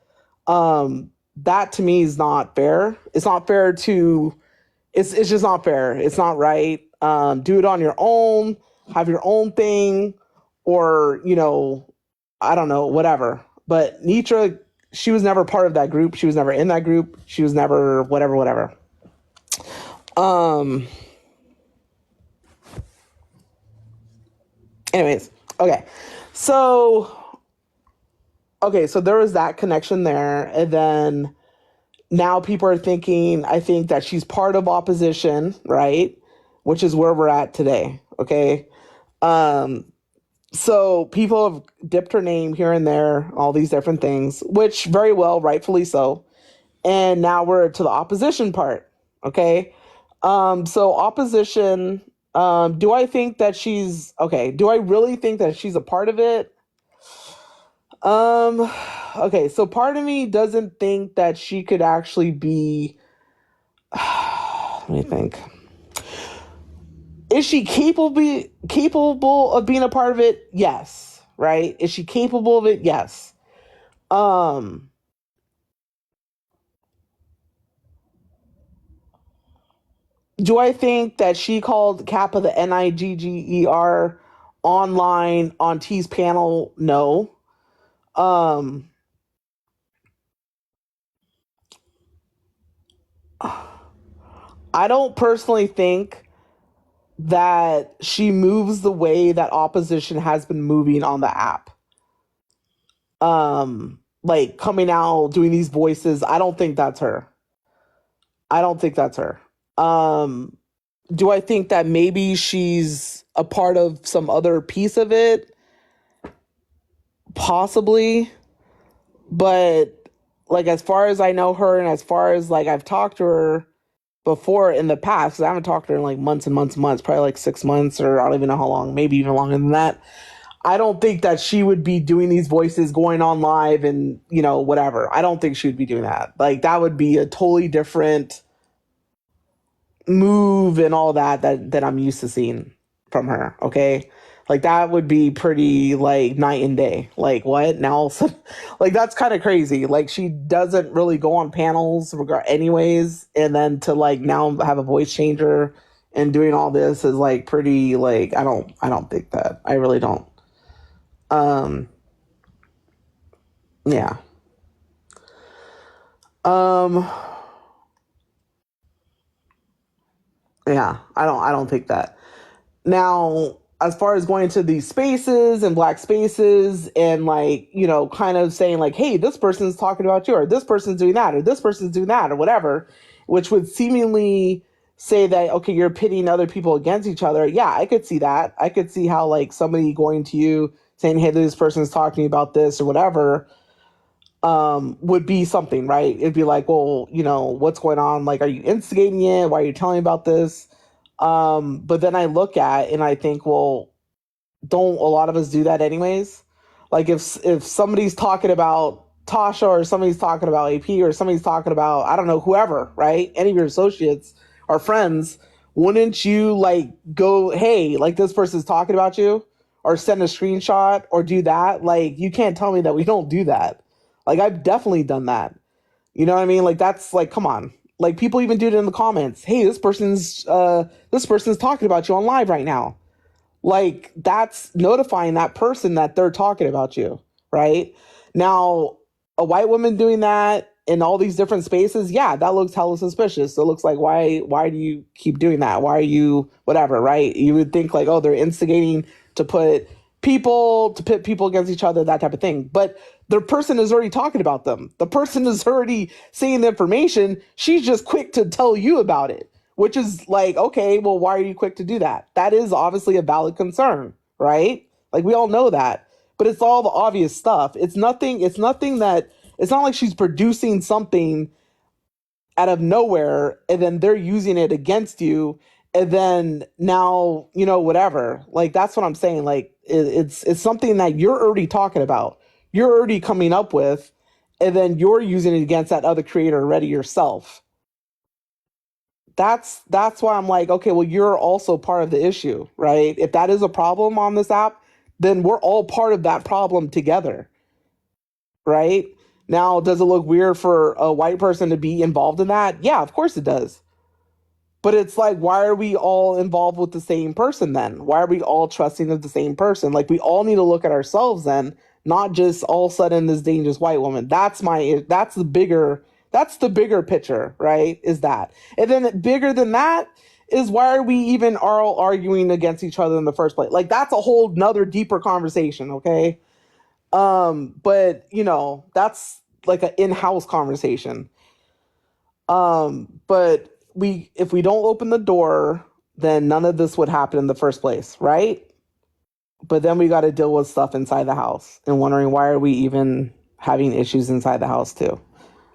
That to me is not fair. It's not fair to it's just not fair. It's not right. Do it on your own, have your own thing, or I don't know, whatever. But Nitra, she was never part of that group. She was never in that group. She was never whatever, whatever. Um. Anyways, okay. So, so there was that connection there, and then now people are thinking, I think that she's part of opposition, right? Which is where we're at today. Okay. Um. So people have dipped her name here and there, all these different things, which very well, rightfully so. And now we're to the opposition part. Okay. So opposition, do I think that she's okay? Do I really think that she's a part of it? Um, okay, so part of me doesn't think that she could actually be let me think. Is she capable of being a part of it? Yes. Right? Is she capable of it? Yes. Um, do I think that she called Kappa the Nigger online on T's panel? No. Um, I don't personally think that she moves the way that opposition has been moving on the app. Like coming out, doing these voices. I don't think that's her. I don't think that's her. Um, do I think that maybe she's a part of some other piece of it? Possibly. But like as far as I know her and as far as like I've talked to her before in the past, 'cause I haven't talked to her in like months and months and months, probably like 6 months or I don't even know how long, maybe even longer than that. I don't think that she would be doing these voices going on live and, whatever. I don't think she would be doing that. Like that would be a totally different move and all that I'm used to seeing from her. Okay. Like that would be pretty like night and day. Like what now? Like that's kind of crazy. Like she doesn't really go on panels anyways, and then to like now have a voice changer and doing all this is like pretty like I don't think that. I really don't. Um yeah. Um yeah, I don't think that. Now, as far as going to these spaces and black spaces and like, kind of saying like, hey, this person's talking about you, or this person's doing that, or this person's doing that, or whatever, which would seemingly say that, okay, you're pitting other people against each other. Yeah, I could see that. I could see how like somebody going to you saying, hey, this person's talking about this or whatever, would be something, right? It'd be like, well, what's going on? Like, are you instigating it? Why are you telling me about this? But then I look at and I think, well, don't a lot of us do that anyways? Like if somebody's talking about Tasha or somebody's talking about AP or somebody's talking about, I don't know, whoever, right? Any of your associates or friends, wouldn't you like go, hey, like this person's talking about you, or send a screenshot or do that? Like you can't tell me that we don't do that. Like I've definitely done that. You know what I mean? Like that's like, come on. Like people even do it in the comments. Hey, this person's talking about you on live right now. Like that's notifying that person that they're talking about you, right? Now, a white woman doing that in all these different spaces, yeah, that looks hella suspicious. So it looks like why do you keep doing that? Why are you whatever, right? You would think like, oh, they're instigating to pit people against each other, that type of thing. But the person is already talking about them. The person is already seeing the information. She's just quick to tell you about it, which is like, okay, well, why are you quick to do that? That is obviously a valid concern, right? Like we all know that, but it's all the obvious stuff. It's not like she's producing something out of nowhere and then they're using it against you. And then now, whatever, like, that's what I'm saying. Like it's something that you're already talking about. You're already coming up with, and then you're using it against that other creator already yourself. That's why I'm like, okay, well, you're also part of the issue, right? If that is a problem on this app, then we're all part of that problem together, right? Now, does it look weird for a white person to be involved in that? Yeah, of course it does. But it's like, why are we all involved with the same person then? Why are we all trusting of the same person? Like, we all need to look at ourselves then, not just all of a sudden this dangerous white woman. That's the bigger picture, right? Is that. And then bigger than that is, why are we even all arguing against each other in the first place? Like, that's a whole nother deeper conversation, okay? But that's like an in-house conversation. But if we don't open the door, then none of this would happen in the first place, right? But then we got to deal with stuff inside the house and wondering, why are we even having issues inside the house too?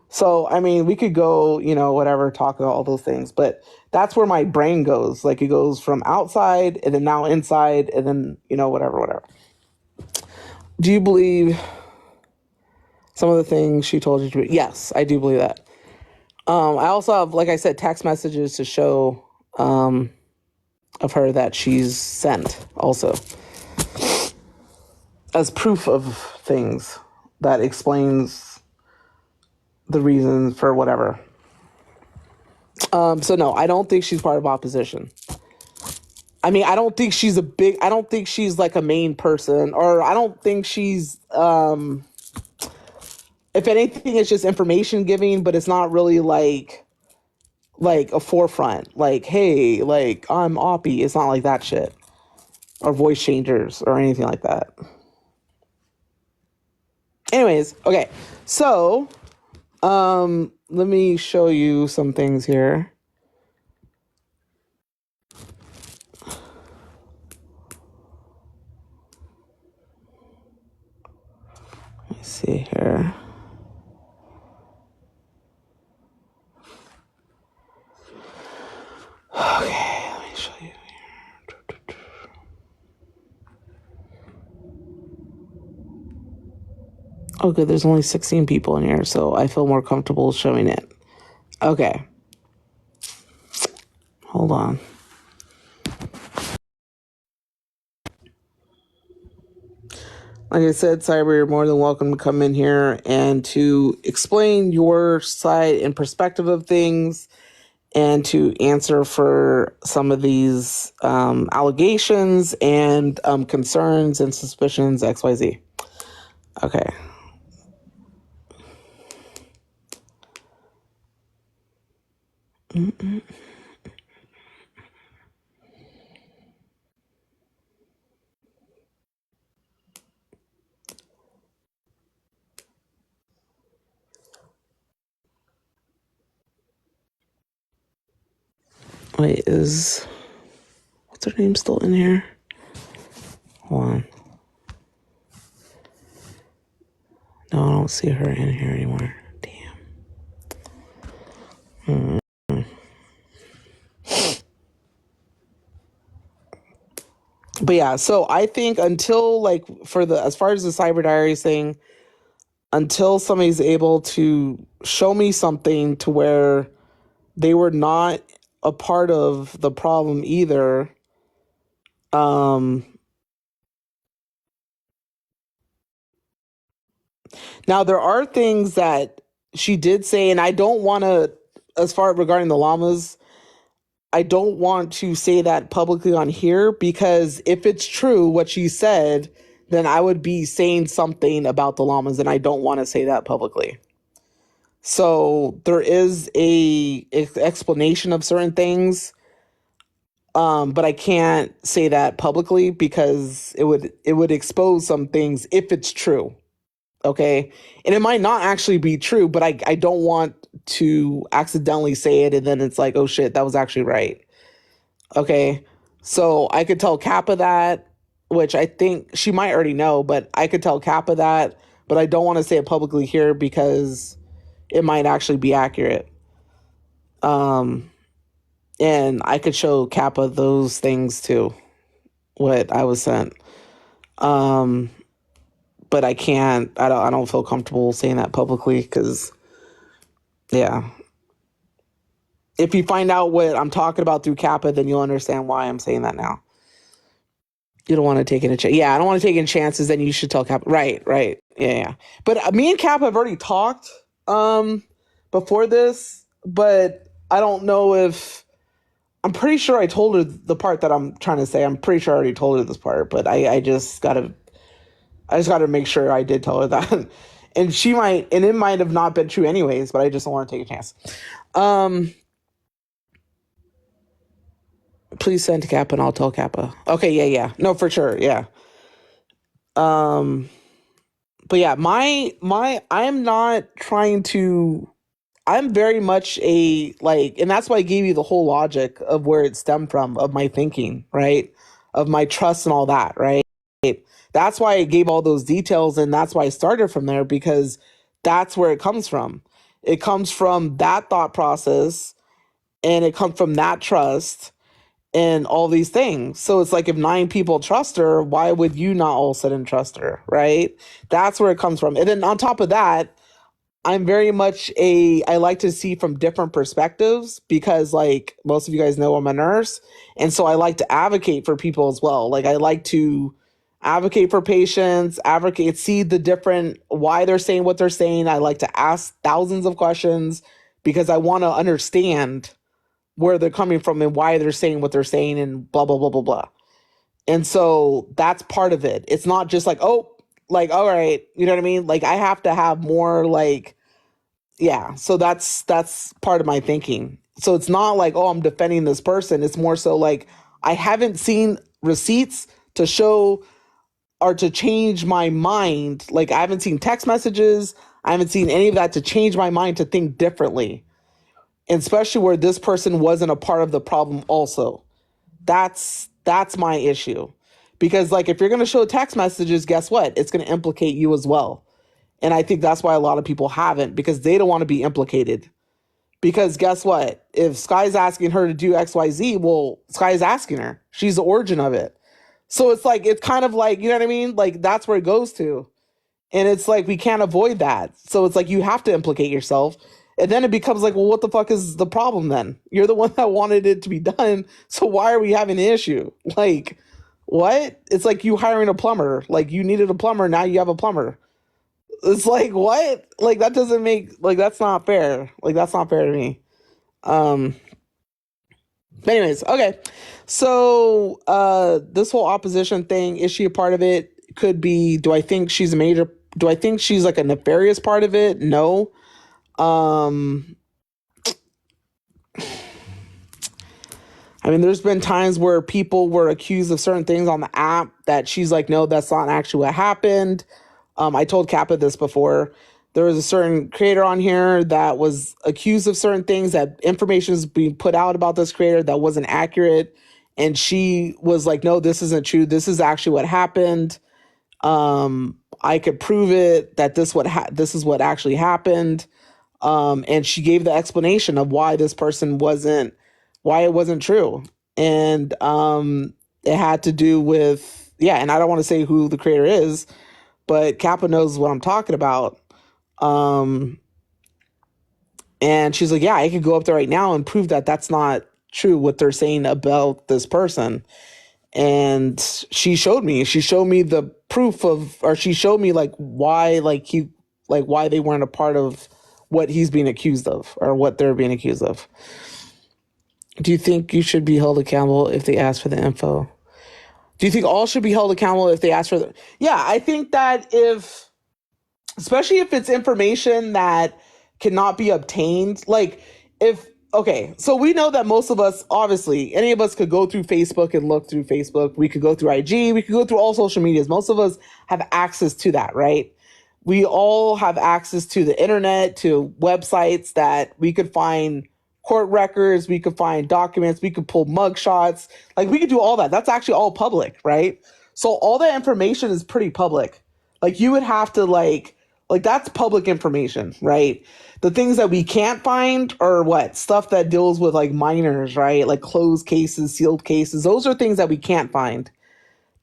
So, I mean, we could go, whatever, talk about all those things, but that's where my brain goes. Like it goes from outside and then now inside and then, whatever, whatever. Do you believe some of the things she told you to be? Yes, I do believe that. I also have, like I said, text messages to show of her that she's sent also as proof of things that explains the reason for whatever. So no, I don't think she's part of opposition. I mean, I don't think she's like a main person, or I don't think she's, if anything, it's just information giving, but it's not really like a forefront. Like, hey, like I'm Oppie. It's not like that shit, or voice changers or anything like that. Anyways, okay. So, let me show you some things here. Let me see here. Okay, let me show you here. Oh, good. There's only 16 people in here, so I feel more comfortable showing it. Okay. Hold on. Like I said, Cyber, you're more than welcome to come in here and to explain your side and perspective of things and to answer for some of these allegations and concerns and suspicions, XYZ. Okay. Wait, what's her name still in here? Hold on. No, I don't see her in here anymore. Damn. But yeah, so I think until like as far as the Cyber Diaries thing, until somebody's able to show me something to where they were not a part of the problem either, now there are things that she did say, and I don't want to, as far regarding the llamas, I don't want to say that publicly on here, because if it's true what she said, then I would be saying something about the llamas, and I don't want to say that publicly. So there is a explanation of certain things, but I can't say that publicly because it would expose some things if it's true. Okay, and it might not actually be true, but I don't want to accidentally say it and then it's like, oh shit, that was actually right. Okay, so I could tell Kappa that, which I think she might already know, but I could tell Kappa that, but I don't want to say it publicly here because it might actually be accurate. And I could show Kappa those things too, what I was sent. But I can't. I don't feel comfortable saying that publicly because, yeah. If you find out what I'm talking about through Kappa, then you'll understand why I'm saying that now. You don't want to take any chance. Yeah, I don't want to take any chances. Then you should tell Kappa. Right. Yeah. But me and Kappa have already talked before this, but I don't know if. I'm pretty sure I told her the part that I'm trying to say. I'm pretty sure I already told her this part, but I just gotta make sure I did tell her that. And she might, and it might have not been true anyways, but I just don't want to take a chance. Please send to Kappa and I'll tell Kappa. Okay, yeah. No, for sure, yeah. But yeah, I am not trying to. I'm very much and that's why I gave you the whole logic of where it stemmed from, of my thinking, right? Of my trust and all that, right? That's why I gave all those details, and that's why I started from there, because that's where it comes from. It comes from that thought process, and it comes from that trust and all these things. So it's like, if 9 people trust her, why would you not all of a sudden trust her, right? That's where it comes from. And then on top of that, I'm very much I like to see from different perspectives, because like most of you guys know, I'm a nurse. And so I like to advocate for people as well. Like I like to advocate for patients, see the different, why they're saying what they're saying. I like to ask thousands of questions because I want to understand where they're coming from and why they're saying what they're saying and blah, blah, blah, blah, blah. And so that's part of it. It's not just like, oh, like, all right, you know what I mean? Like I have to have more like, yeah. So that's part of my thinking. So it's not like, oh, I'm defending this person. It's more so like, I haven't seen receipts to show or to change my mind. Like I haven't seen text messages. I haven't seen any of that to change my mind to think differently. And especially where this person wasn't a part of the problem also. That's my issue. Because like if you're going to show text messages, guess what? It's going to implicate you as well. And I think that's why a lot of people haven't, because they don't want to be implicated. Because guess what? If Sky's asking her to do XYZ, well, Sky's asking her. She's the origin of it. So it's like, it's kind of like, you know what I mean? Like that's where it goes to. And it's like, we can't avoid that. So it's like, you have to implicate yourself. And then it becomes like, well, what the fuck is the problem then? You're the one that wanted it to be done. So why are we having an issue? Like, what? It's like you hiring a plumber. Like you needed a plumber, now you have a plumber. It's like what? Like that doesn't make like that's not fair. Like that's not fair to me. Um but anyways, okay. So this whole opposition thing, is she a part of it? Could be. Do I think she's like a nefarious part of it? No. Um I mean, there's been times where people were accused of certain things on the app that she's like, no, that's not actually what happened. I told Kappa this before. There was a certain creator on here that was accused of certain things, that information is being put out about this creator that wasn't accurate. And she was like, no, this isn't true. This is actually what happened. I could prove it that this is what actually happened. And she gave the explanation of why it wasn't true. And it had to do with, yeah, and I don't want to say who the creator is, but Kappa knows what I'm talking about. And she's like, yeah, I could go up there right now and prove that that's not true, what they're saying about this person. And she showed me the proof of, or she showed me like why, why they weren't a part of what he's being accused of, or what they're being accused of. Do you think you should be held accountable if they ask for the info? Do you think all should be held accountable if they ask for the? Yeah, I think that especially if it's information that cannot be obtained, like if, okay, so we know that most of us, obviously, any of us could go through Facebook and look through Facebook. We could go through IG. We could go through all social medias. Most of us have access to that, right? We all have access to the internet, to websites that we could find court records, we could find documents, we could pull mugshots, like we could do all that. That's actually all public, right? So all that information is pretty public. Like you would have to like that's public information, right? The things that we can't find are what? Stuff that deals with like minors, right? Like closed cases, sealed cases. Those are things that we can't find.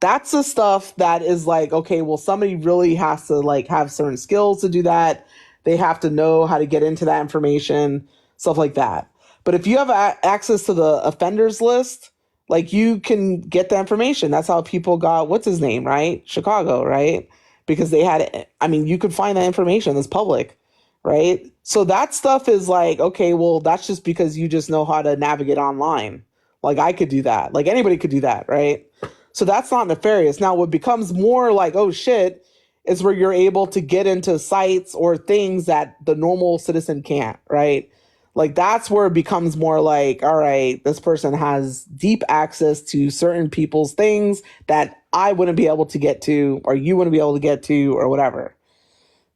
That's the stuff that is like, okay, well, somebody really has to like have certain skills to do that. They have to know how to get into that information, stuff like that. But if you have access to the offenders list, like you can get the information. That's how people got, what's his name, right? Chicago, right? Because they had, I mean, you could find that information. It's public, right? So that stuff is like, okay, well, that's just because you just know how to navigate online. Like I could do that. Like anybody could do that, right? So that's not nefarious. Now, what becomes more like, oh shit, is where you're able to get into sites or things that the normal citizen can't, right? Like that's where it becomes more like, all right, this person has deep access to certain people's things that I wouldn't be able to get to, or you wouldn't be able to get to, or whatever.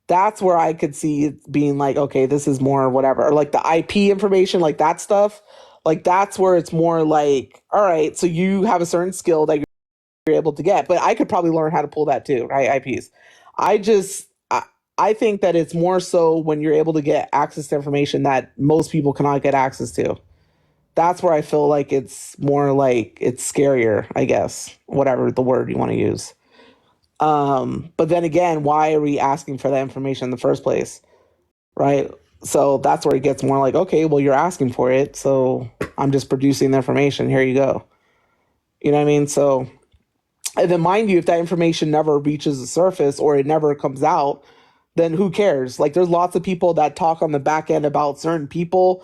That's where I could see it being like, okay, this is more whatever. Or like the IP information, like that stuff. Like that's where it's more like, all right, so you have a certain skill that you're able to get, but I could probably learn how to pull that too, right? IPs. I just I think that it's more so when you're able to get access to information that most people cannot get access to. That's where I feel like it's more like it's scarier, I guess, whatever the word you want to use. But then again, why are we asking for that information in the first place, right? So that's where it gets more like, okay, well, you're asking for it, so I'm just producing the information. Here you go. You know what I mean? So, and then mind you, if that information never reaches the surface or it never comes out, then who cares? Like there's lots of people that talk on the back end about certain people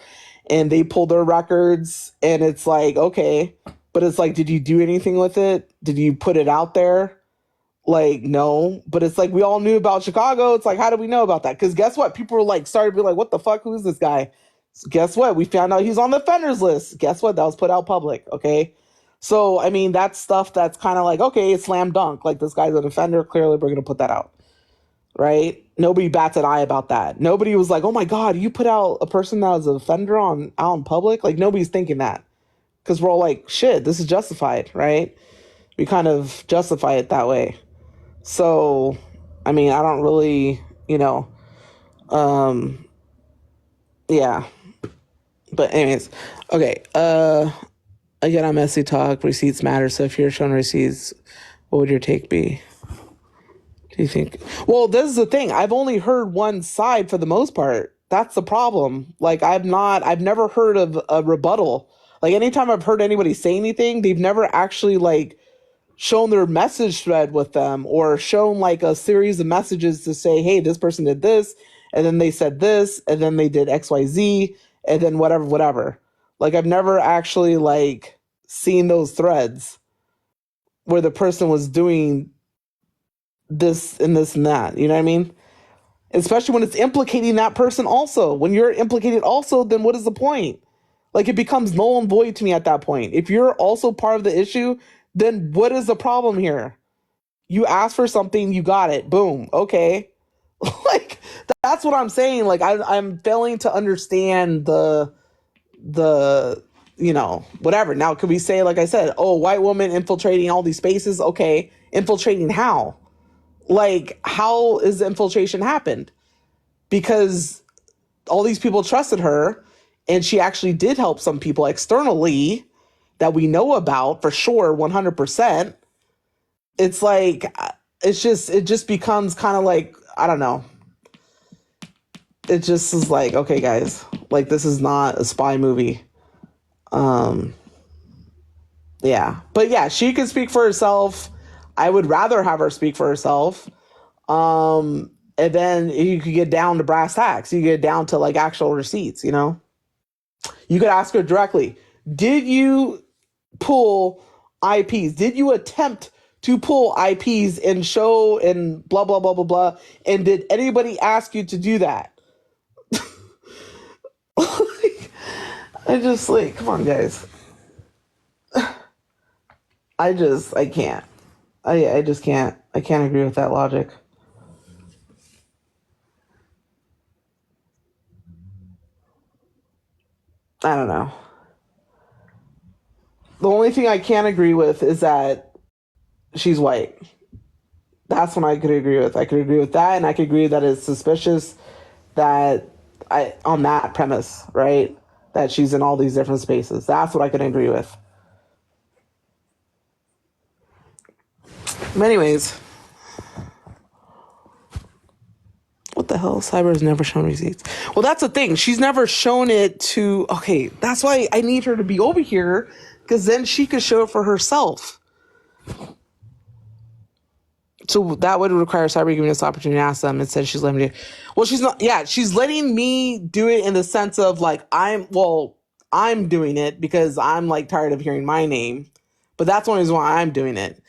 and they pull their records and it's like, okay, but it's like, did you do anything with it? Did you put it out there? Like, no, but it's like we all knew about Chicago. It's like, how do we know about that? Because guess what? People were like, started to be like, what the fuck? Who's this guy? So guess what? We found out he's on the offenders list. Guess what? That was put out public. Okay. So, I mean, that's stuff that's kind of like, okay, it's slam dunk. Like, this guy's an offender. Clearly, we're going to put that out. Right? Nobody bats an eye about that. Nobody was like, oh my God, you put out a person that was an offender out in public? Like, nobody's thinking that. Because we're all like, shit, this is justified. Right? We kind of justify it that way. So, I mean, I don't really, yeah. But anyways, okay. Again, on Messy Talk, receipts matter. So if you're showing receipts, what would your take be? Do you think? Well, this is the thing. I've only heard one side for the most part. That's the problem. Like, I've never heard of a rebuttal. Like, anytime I've heard anybody say anything, they've never actually, like, shown their message thread with them or shown like a series of messages to say, hey, this person did this, and then they said this, and then they did XYZ, and then whatever. Like I've never actually like seen those threads where the person was doing this and this and that. You know what I mean? Especially when it's implicating that person also. When you're implicated also, then what is the point? Like it becomes null and void to me at that point. If you're also part of the issue, then what is the problem here? You asked for something, you got it. Boom. Okay. Like that's what I'm saying. Like I'm failing to understand the whatever. Now could we say, like I said, oh, white woman infiltrating all these spaces? Okay. Infiltrating how? Like how is the infiltration happened? Because all these people trusted her and she actually did help some people externally that we know about for sure 100%. It's like it just becomes kind of like, I don't know. It just is like, okay guys, like this is not a spy movie. Yeah. But yeah, she can speak for herself. I would rather have her speak for herself. And then you could get down to brass tacks. You get down to like actual receipts, you know? You could ask her directly, did you pull IPs? Did you attempt to pull IPs and show and blah, blah, blah, blah, blah? And did anybody ask you to do that? I just like, come on, guys. I can't. I just can't. I can't agree with that logic. I don't know. The only thing I can't agree with is that she's white. That's what I could agree with. I could agree with that, and I could agree that it's suspicious that on that premise, right? That she's in all these different spaces. That's what I can agree with. But anyways, what the hell? Cyber has never shown receipts. Well, that's the thing. She's never shown it to. Okay, that's why I need her to be over here, because then she could show it for herself. So that would require Cyber giving us the opportunity to ask them. Instead, she's letting me do. Well, she's not. Yeah, she's letting me do it in the sense of like I'm doing it because I'm like tired of hearing my name, but that's one reason why I'm doing it.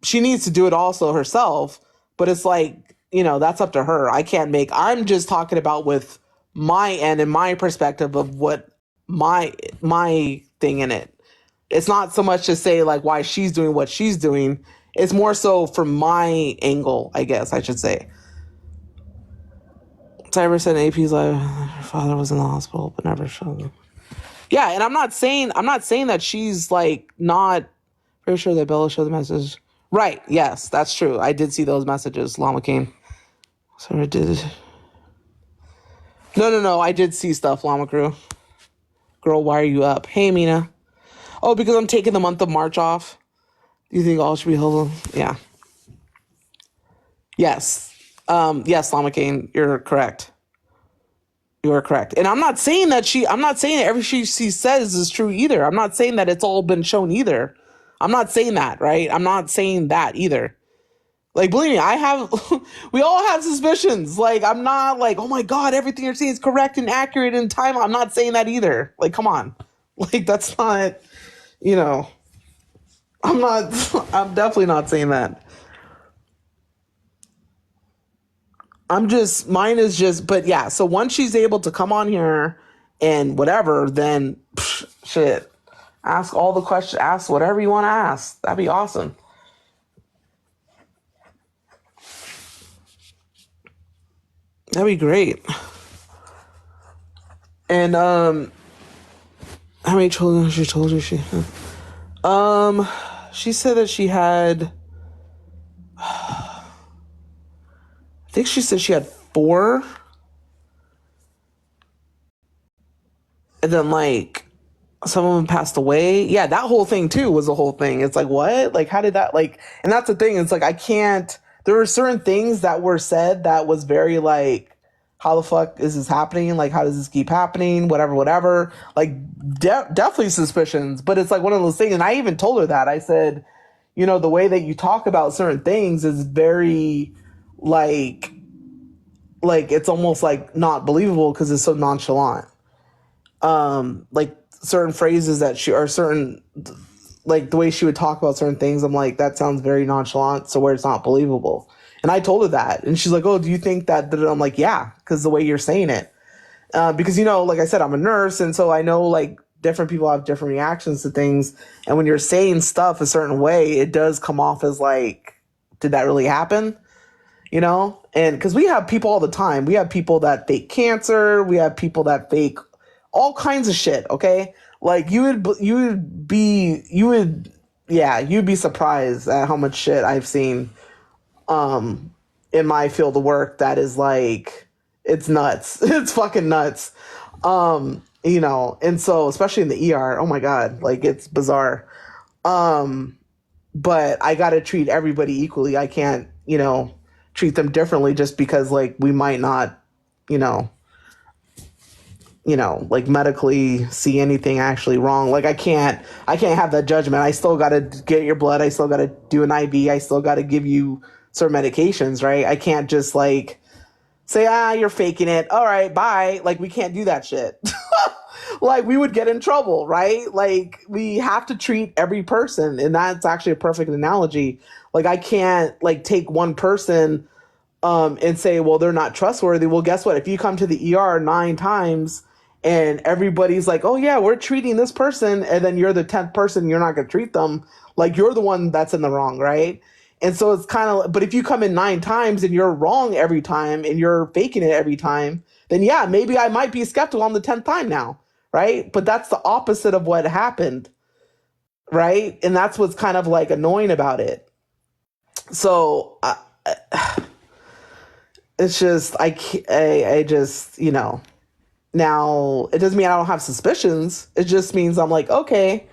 She needs to do it also herself, but it's like, that's up to her. I'm just talking about with my end and my perspective of what my thing in it. It's not so much to say like why she's doing what she's doing. It's more so from my angle, I guess I should say. Cyber said AP's like her father was in the hospital but never showed him. Yeah, and I'm not saying that she's like not pretty sure that Bella showed the message. Right, yes, that's true. I did see those messages, Llama King. So I did. No, I did see stuff, Llama Crew. Girl, why are you up? Hey, Mina. Oh, because I'm taking the month of March off. Do you think all should be held? Yeah. Yes. Yes, Llama King, you're correct. You are correct. And I'm not saying that everything she says is true either. I'm not saying that it's all been shown either. I'm not saying that, right? I'm not saying that either. Like, believe me, we all have suspicions. Like, I'm not like, oh my God, everything you're saying is correct and accurate in time. I'm not saying that either. Like, come on. Like, that's not, I'm definitely not saying that. Mine is just, but yeah, so once she's able to come on here and whatever, then shit, ask all the questions, ask whatever you want to ask. That'd be awesome. That'd be great. And, how many children she told you she said that she had, I think she said she had 4. And then like some of them passed away. Yeah, that whole thing too was a whole thing. It's like, what? Like, how did that and that's the thing. It's like, there were certain things that were said that was very like, how the fuck is this happening? Like, how does this keep happening? Whatever. Like, definitely suspicions, but it's like one of those things. And I even told her that. I said, the way that you talk about certain things is very, like it's almost like not believable because it's so nonchalant. Like certain phrases that like the way she would talk about certain things, I'm like, that sounds very nonchalant, so where it's not believable. And I told her that, and she's like, "Oh, do you think that?" I'm like, "Yeah, because the way you're saying it, because like I said, I'm a nurse, and so I know like different people have different reactions to things, and when you're saying stuff a certain way, it does come off as like, did that really happen?" And because we have people all the time, we have people that fake cancer, we have people that fake all kinds of shit. Okay, like you'd be surprised at how much shit I've seen in my field of work that is like, it's nuts. It's fucking nuts. And so especially in the ER, oh my God, like it's bizarre. But I got to treat everybody equally. I can't, treat them differently just because like we might not, like medically see anything actually wrong. Like I can't have that judgment. I still got to get your blood. I still got to do an IV. I still got to give you certain medications, right? I can't just like say, you're faking it. All right, bye. Like we can't do that shit. Like we would get in trouble, right? Like we have to treat every person. And that's actually a perfect analogy. Like I can't like take one person and say, well, they're not trustworthy. Well, guess what? If you come to the ER 9 times and everybody's like, oh yeah, we're treating this person, and then you're the 10th person, you're not going to treat them, like you're the one that's in the wrong, right? And so it's kind of, but if you come in 9 times and you're wrong every time and you're faking it every time, then yeah, maybe I might be skeptical on the 10th time now, right? But that's the opposite of what happened, right? And that's what's kind of like annoying about it. So it's just, I just, now it doesn't mean I don't have suspicions. It just means I'm like, okay,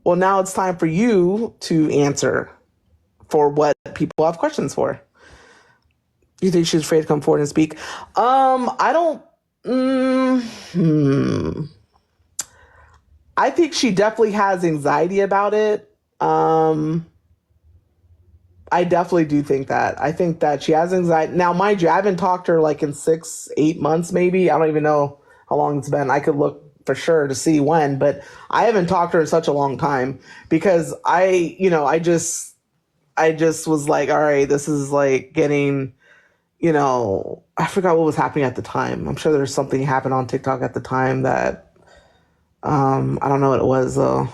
well now it's time for you to answer for what people have questions for. You think she's afraid to come forward and speak? I don't. I think she definitely has anxiety about it. I definitely do think that. I think that she has anxiety. Now, mind you, I haven't talked to her like in 6-8 months, maybe. I don't even know how long it's been. I could look for sure to see when, but I haven't talked to her in such a long time because I just was like, all right, this is like getting, I forgot what was happening at the time. I'm sure there's something happened on TikTok at the time that, I don't know what it was though,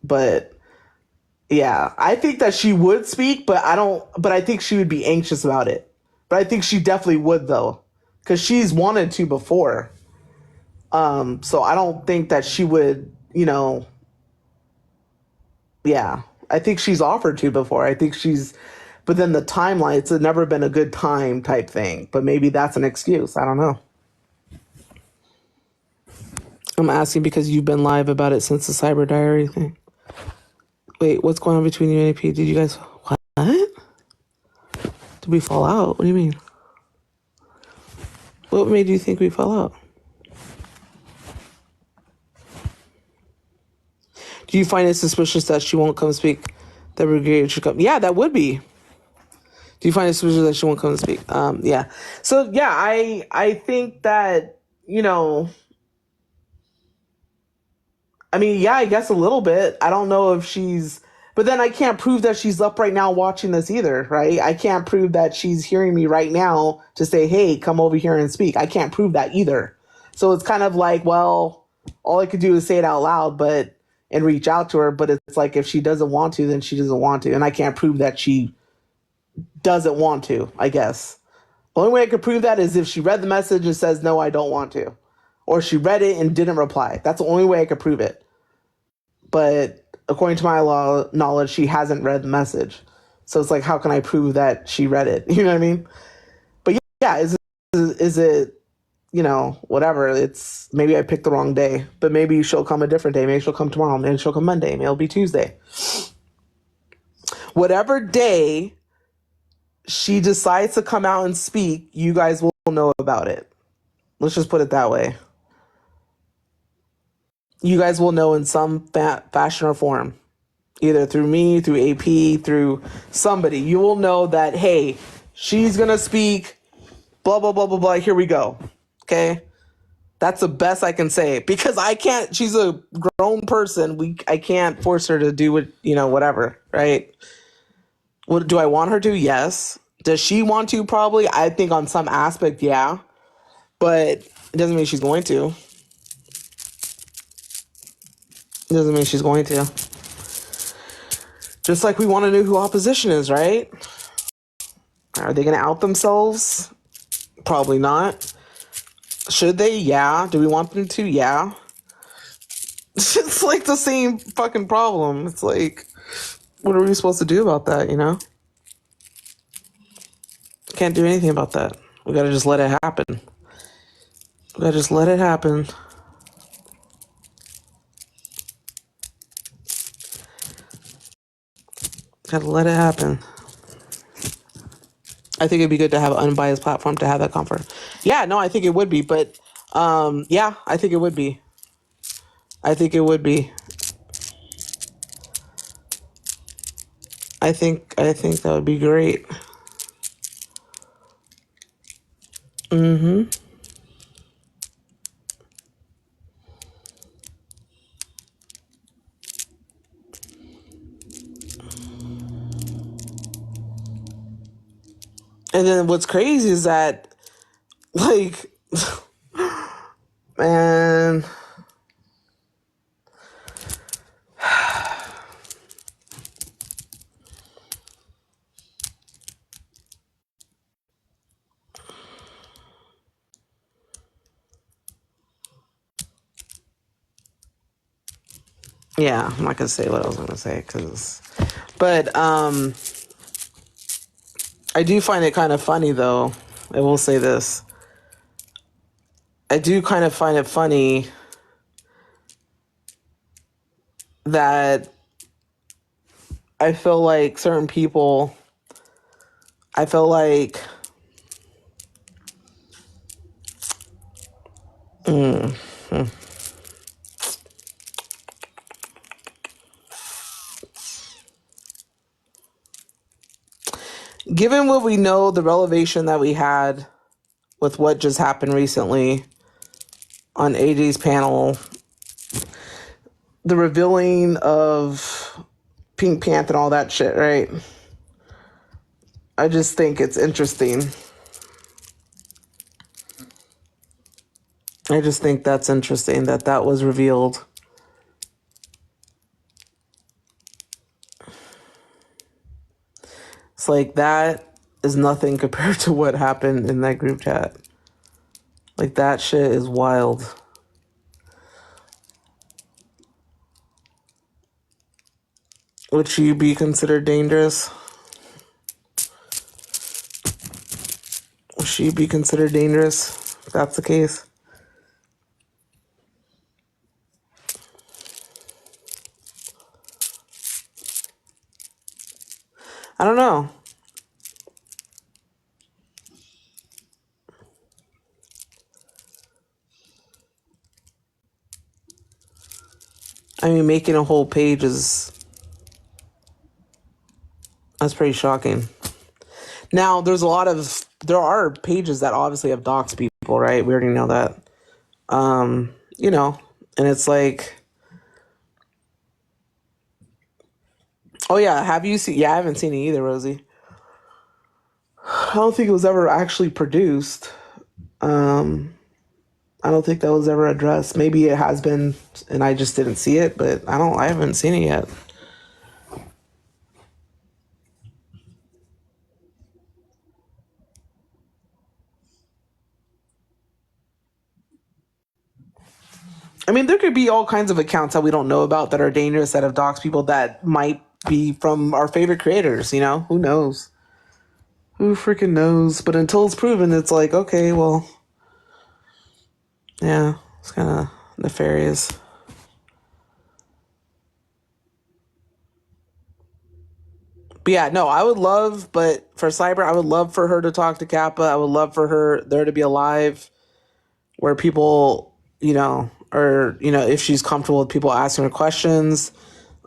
but yeah, I think that she would speak, but I think she would be anxious about it. But I think she definitely would though, because she's wanted to before. So I don't think that she would, yeah, I think she's offered to before. But then the timeline, it's never been a good time type thing. But maybe that's an excuse. I don't know. I'm asking because you've been live about it since the Cyber Diary thing. Wait, what's going on between you and AP? Did you guys... What? Did we fall out? What do you mean? What made you think we fell out? Do you find it suspicious that she won't come speak? That brigadier should come? Yeah, that would be. Do you find it suspicious that she won't come and speak? Yeah. So yeah, I think that, I mean, yeah, I guess a little bit. I don't know if she's, but then I can't prove that she's up right now watching this either, right? I can't prove that she's hearing me right now to say, hey, come over here and speak. I can't prove that either. So it's kind of like, well, all I could do is say it out loud, and reach out to her. But it's like, if she doesn't want to, then she doesn't want to. And I can't prove that she doesn't want to, I guess. The only way I could prove that is if she read the message and says, no, I don't want to. Or she read it and didn't reply. That's the only way I could prove it. But according to my knowledge, she hasn't read the message. So it's like, how can I prove that she read it? You know what I mean? But yeah, is it, whatever. It's maybe I picked the wrong day, but maybe she'll come a different day. Maybe she'll come tomorrow. Maybe she'll come Monday. Maybe it'll be Tuesday. Whatever day she decides to come out and speak, you guys will know about it. Let's just put it that way. You guys will know in some fashion or form, either through me, through AP, through somebody. You will know that, hey, she's going to speak, blah, blah, blah, blah, blah. Here we go. Okay? That's the best I can say because I can't, she's a grown person. I can't force her to do what, whatever, right? What do I want her to? Yes. Does she want to? Probably. I think on some aspect, yeah. But it doesn't mean she's going to. It doesn't mean she's going to. Just like we want to know who opposition is, right? Are they going to out themselves? Probably not. Should they? Yeah. Do we want them to? Yeah. It's like the same fucking problem. It's like, what are we supposed to do about that, Can't do anything about that. We gotta just let it happen. We gotta just let it happen. Gotta let it happen. I think it'd be good to have an unbiased platform to have that comfort. Yeah, no, I think it would be, but yeah, I think it would be. I think it would be. I think that would be great. Mm-hmm. And then what's crazy is that, like, man, yeah, I'm not gonna say what I was gonna say but I do find it kind of funny though. I will say this. I do kind of find it funny that I feel like certain people, I feel like, given what we know, the revelation that we had with what just happened recently on AJ's panel, the revealing of Pink Panther and all that shit, right? I just think it's interesting. I just think that's interesting that was revealed. It's like that is nothing compared to what happened in that group chat. Like that shit is wild. Would she be considered dangerous? Would she be considered dangerous if that's the case? I don't know. I mean, making a whole page that's pretty shocking. Now, there are pages that obviously have doxed people, right? We already know that. And it's like, oh yeah, have you seen? Yeah, I haven't seen it either, Rosie. I don't think it was ever actually produced. I don't think that was ever addressed. Maybe it has been, and I just didn't see it, but I haven't seen it yet. I mean, there could be all kinds of accounts that we don't know about that are dangerous, that have doxed people that might be from our favorite creators, Who knows? Who freaking knows? But until it's proven, it's like, okay, well, yeah, it's kind of nefarious. But yeah, no, but for Cyber, I would love for her to talk to Kappa. I would love for there to be a live where people, or, if she's comfortable with people asking her questions.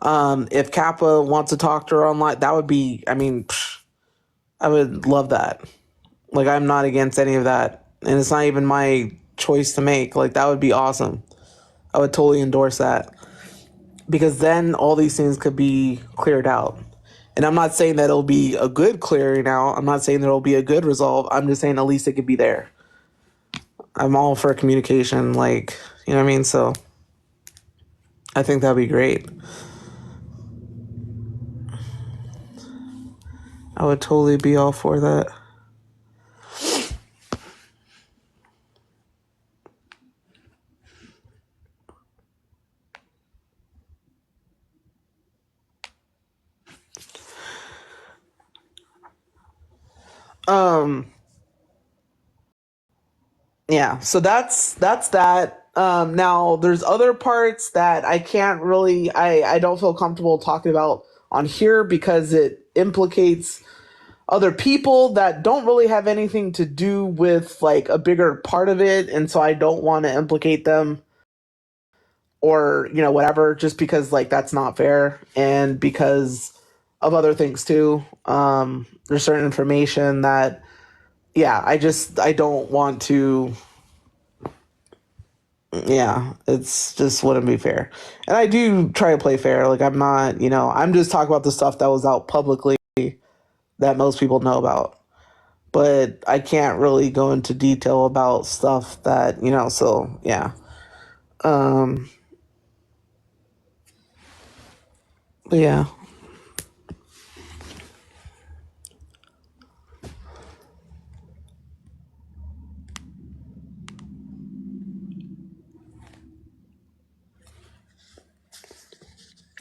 If Kappa wants to talk to her online, that would be, I would love that. Like, I'm not against any of that. And it's not even my choice to make. Like, that would be awesome. I would totally endorse that. Because then all these things could be cleared out. And I'm not saying that it'll be a good clearing out. I'm not saying that it'll be a good resolve. I'm just saying at least it could be there. I'm all for communication. Like, you know what I mean? So I think that'd be great. I would totally be all for that. Um, yeah, so that's that. Now there's other parts that I can't really, I don't feel comfortable talking about on here because it implicates other people that don't really have anything to do with like a bigger part of it, and so I don't want to implicate them or whatever, just because like that's not fair, and because of other things too. There's certain information that, yeah, I don't want to. Yeah, it's just wouldn't be fair. And I do try to play fair. Like, I'm not, I'm just talking about the stuff that was out publicly that most people know about. But I can't really go into detail about stuff that, so yeah. Um, but yeah.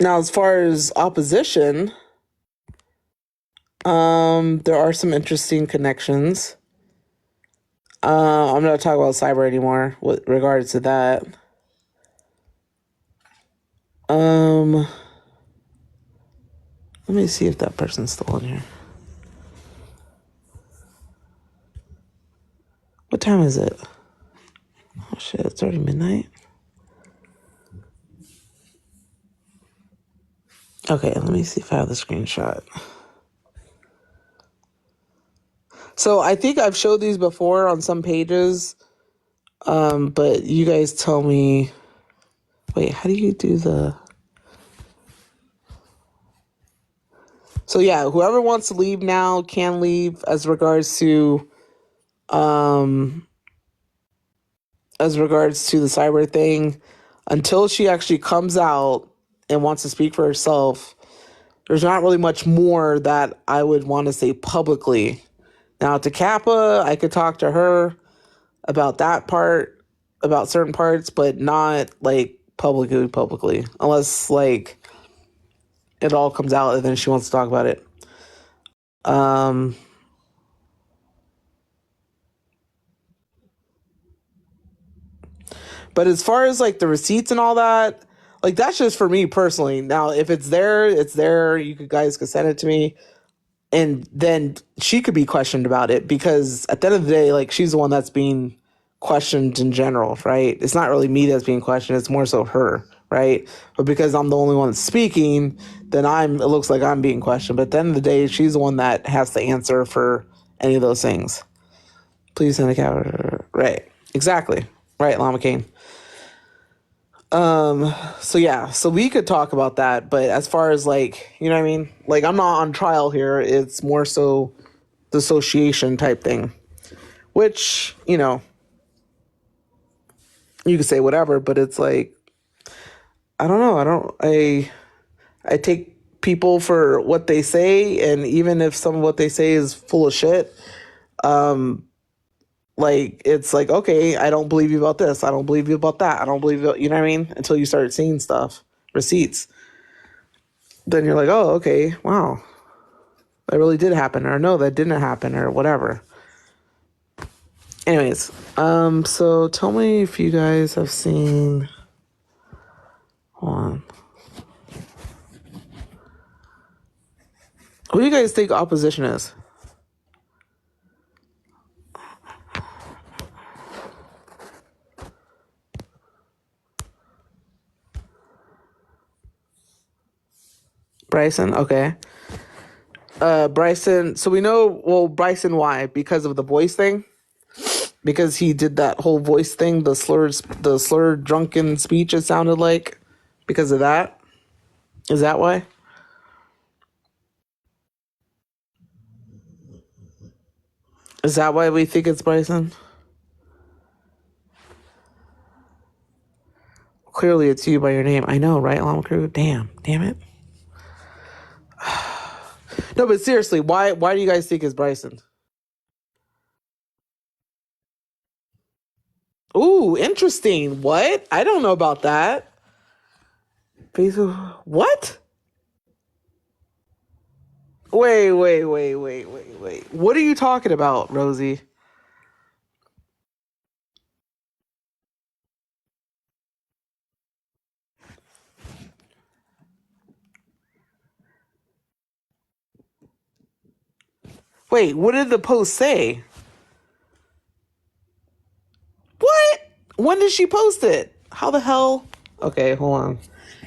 Now, as far as opposition, there are some interesting connections. I'm not talking about cyber anymore with regards to that. Let me see if that person's still in here. What time is it? Oh shit, it's already midnight. Okay, let me see if I have the screenshot. So I think I've showed these before on some pages, but you guys tell me. Wait, how do you do the? So yeah, whoever wants to leave now can leave. As regards to the cyber thing, until she actually comes out and wants to speak for herself, there's not really much more that I would want to say publicly. Now to Kappa, I could talk to her about that part, about certain parts, but not like publicly, unless like it all comes out and then she wants to talk about it. But as far as like the receipts and all that, like that's just for me personally. Now, if it's there, it's there. Guys could send it to me, and then she could be questioned about it, because at the end of the day, like, she's the one that's being questioned in general, right? It's not really me that's being questioned, it's more so her, right? But because I'm the only one speaking, then it looks like I'm being questioned. But at the end of the day, she's the one that has to answer for any of those things. Please send a cover. Right. Exactly. Right, Llama Kane. So yeah, so we could talk about that, but as far as like, you know what I mean? Like, I'm not on trial here. It's more so the association type thing, which, you could say whatever, but it's like, I don't know. I take people for what they say, and even if some of what they say is full of shit, like, it's like, okay, I don't believe you about this. I don't believe you about that. I don't believe you, you know what I mean? Until you start seeing stuff, receipts. Then you're like, oh, okay, wow, that really did happen, or no, that didn't happen, or whatever. Anyways, so tell me if you guys have seen. Hold on. Who do you guys think opposition is? Bryson, okay. Bryson, so we know, well, Bryson, why? Because of the voice thing? Because he did that whole voice thing, the slurred drunken speech, it sounded like? Because of that? Is that why? Is that why we think it's Bryson? Clearly it's you by your name. I know, right, Llama Crew? Damn it. No, but seriously, why do you guys think it's Bryson? Ooh, interesting. What? I don't know about that. Facebook. What? Wait. What are you talking about, Rosie? Wait, what did the post say? What? When did she post it? How the hell? Okay, hold on.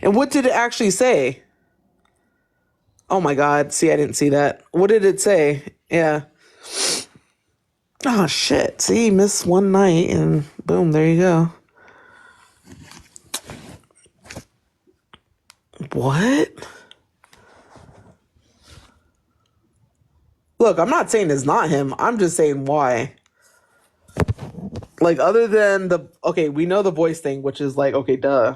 And what did it actually say? Oh my god. See, I didn't see that. What did it say? Yeah. Oh shit. See, miss one night and boom, there you go. What? Look, I'm not saying it's not him. I'm just saying why. Like, other than the, okay, we know the voice thing, which is like, okay, duh.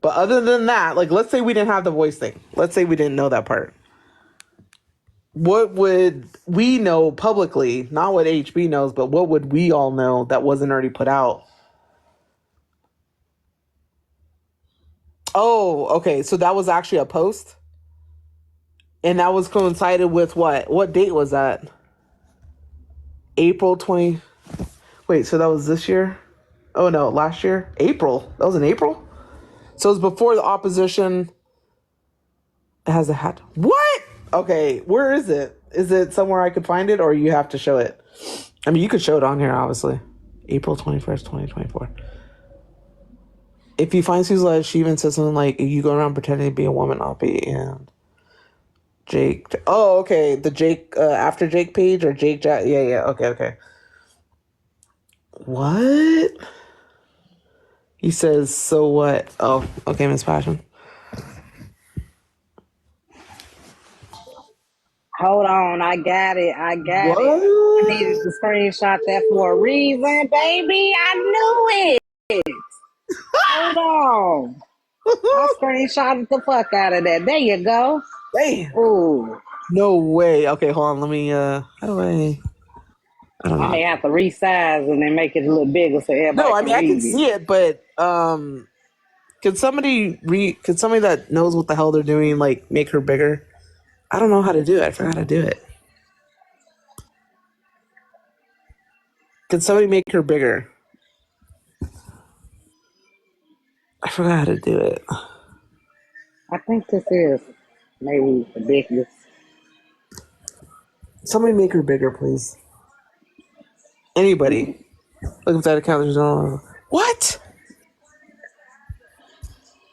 But other than that, like, let's say we didn't have the voice thing. Let's say we didn't know that part. What would we know publicly? Not what HB knows, but what would we all know that wasn't already put out? Oh, okay. So that was actually a post? And that was coincided with what? What date was that? April 20. Wait, so that was this year? Oh, no, last year? April. That was in April? So it was before the opposition. It has a hat. What? Okay, where is it? Is it somewhere I could find it, or you have to show it? I mean, you could show it on here, obviously. April 21st, 2024. If you find Susan, she even says something like, you go around pretending to be a woman, I'll be, and Jake. Oh, okay. The Jake, after Jake page, or Jake, yeah, okay. What? He says, so what? Oh, okay, Miss Passion. Hold on, I got it. I needed What? to screenshot that for a reason, baby. I knew it. Hold on. I screenshotted the fuck out of that. There you go. Damn. Ooh. No way. Okay, hold on. Let me, how do I don't I know. may have to resize and then make it a little bigger so No, everybody I can mean, I can read it. see it, but, could somebody that knows what the hell they're doing, like, make her bigger? I don't know how to do it. I forgot how to do it. Can somebody make her bigger? I forgot how to do it. I think this is maybe ridiculous. Somebody make her bigger, please. Anybody. Look at that account. There's no. What?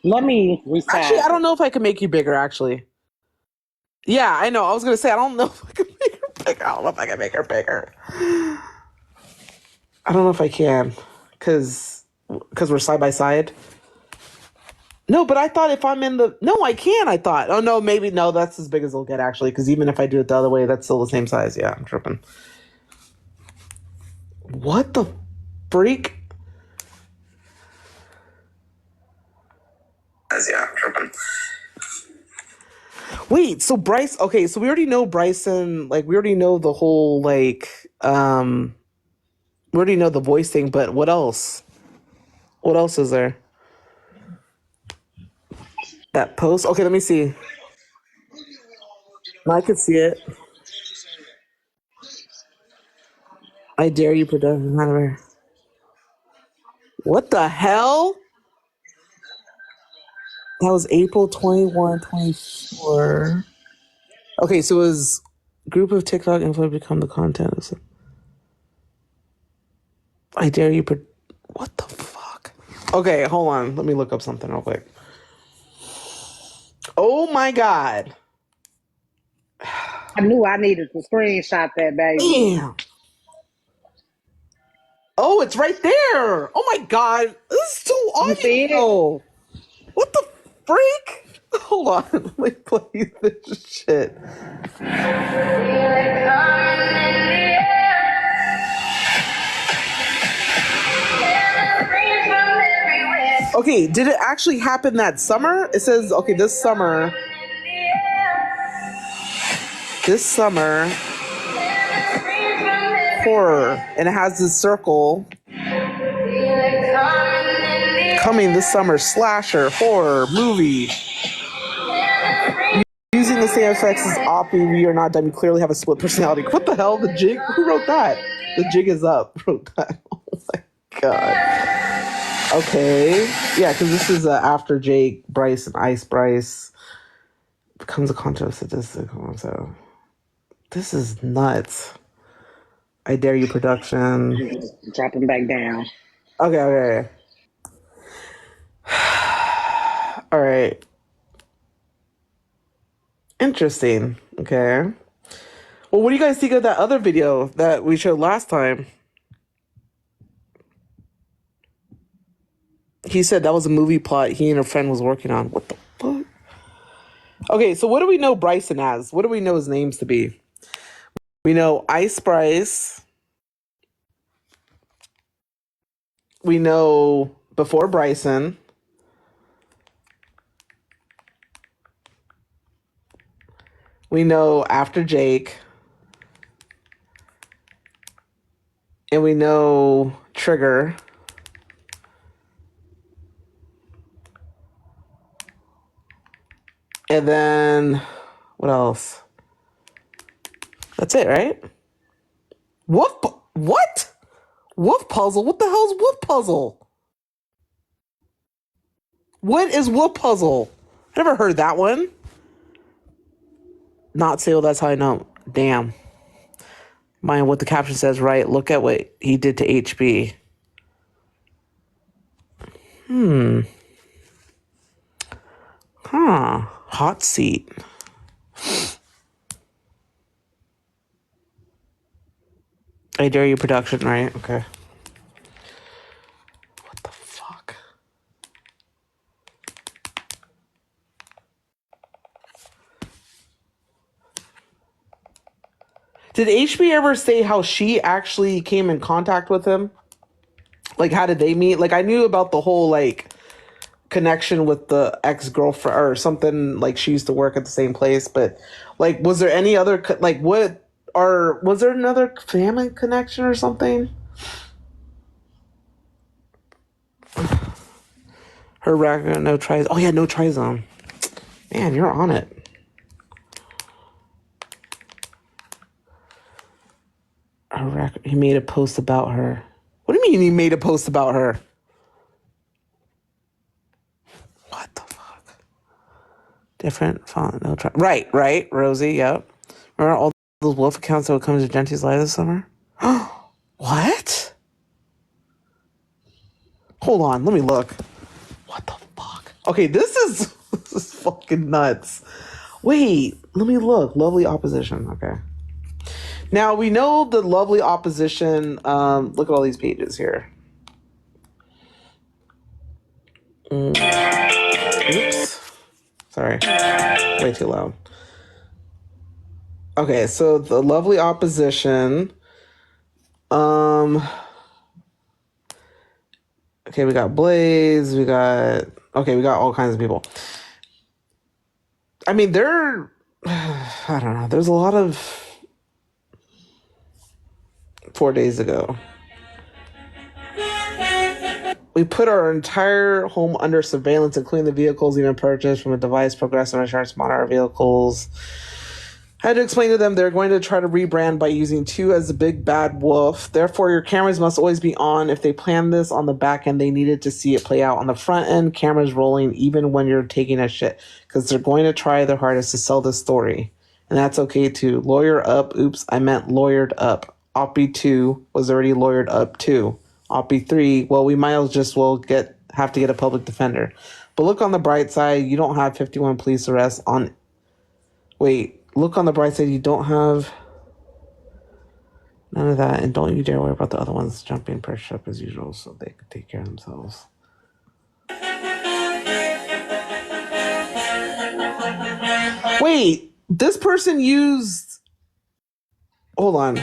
Let me Actually, I resize don't it. know if I can make you bigger, actually. Yeah, I know. I was going to say, I don't know if I can make her bigger. I don't know if I can make her bigger. I don't know if I can. Because we're side by side. No, but I thought if I'm in the... No, I can, I thought. Oh, no, maybe... No, that's as big as it'll get, actually. Because even if I do it the other way, that's still the same size. Yeah, I'm tripping. What the freak? Yeah, I'm tripping. Wait, so Bryce... Okay, so we already know Bryson... Like, we already know the whole, like... We already know the voice thing, but what else? What else is there? That post? Okay, let me see. No, I can see it. I dare you, production manager. What the hell? That was April 21, 24. Okay, so it was group of TikTok influencers become the content. I dare you. What the fuck? Okay, hold on. Let me look up something real quick. Oh Oh my God. I knew I needed to screenshot that, baby. Damn. Oh, it's right there. Oh my God. This is too You see it? audio. What the freak? Hold on. Let me play this shit. Okay, did it actually happen that summer? It says, okay, this summer, horror, and it has this circle. Coming this summer, slasher, horror, movie. Using the same effects as Oppie, we are not done. We clearly have a split personality. What the hell? The Jig? Who wrote that? The Jig is Up wrote that. Oh my God. Okay. Yeah, because this is after Jake, Bryce, and Ice Bryce becomes a content statistic. So this is nuts. I Dare You production. Dropping back down. Okay. All right. Interesting. Okay. Well, what do you guys think of that other video that we showed last time? He said that was a movie plot he and a friend was working on. What the fuck? Okay, so what do we know Bryson as? What do we know his names to be? We know Ice Bryce. We know Before Bryson. We know After Jake. And we know Trigger. And then, what else? That's it, right? What? Wolf Puzzle? What the hell is Wolf Puzzle? What is Wolf Puzzle? I never heard that one. Not sale, that's how I know. Damn. Mind what the caption says, right? Look at what he did to HB. Huh. Hot seat. I Dare You production, right? Okay. What the fuck? Did HB ever say how she actually came in contact with him? Like, how did they meet? Like, I knew about the whole, like, connection with the ex-girlfriend or something, like she used to work at the same place, but like was there any other like what or was there another family connection or something? Her record, no tries. Oh yeah, no try zone. Man, you're on it. Her record, he made a post about her. What do you mean he made a post about her? What the fuck? Different font, no try. Right, Rosie, yep. Remember all those wolf accounts that would come to Genty's live this summer? What? Hold on, let me look. What the fuck? Okay, this is fucking nuts. Wait, let me look. Lovely opposition. Okay. Now we know the lovely opposition. Look at all these pages here. Oops. Sorry. Way too loud. Okay, so the lovely opposition. Okay, we got Blaze, we got all kinds of people. I mean, I don't know, there's a lot of 4 days ago. We put our entire home under surveillance, including the vehicles even purchased from a device Progressive Insurance monitor our vehicles. I had to explain to them they're going to try to rebrand by using 2 as a big bad wolf. Therefore, your cameras must always be on. If they planned this on the back end, they needed to see it play out on the front end. Cameras rolling even when you're taking a shit. Because they're going to try their hardest to sell this story. And that's okay too. Lawyer up. Oops, I meant lawyered up. Oppie 2 was already lawyered up too. Oppie 3, well, we might as well have to get a public defender. But look on the bright side, you don't have 51 police arrests on... Wait, look on the bright side, you don't have none of that, and don't you dare worry about the other ones jumping perched up as usual so they could take care of themselves. Wait, this person used... Hold on.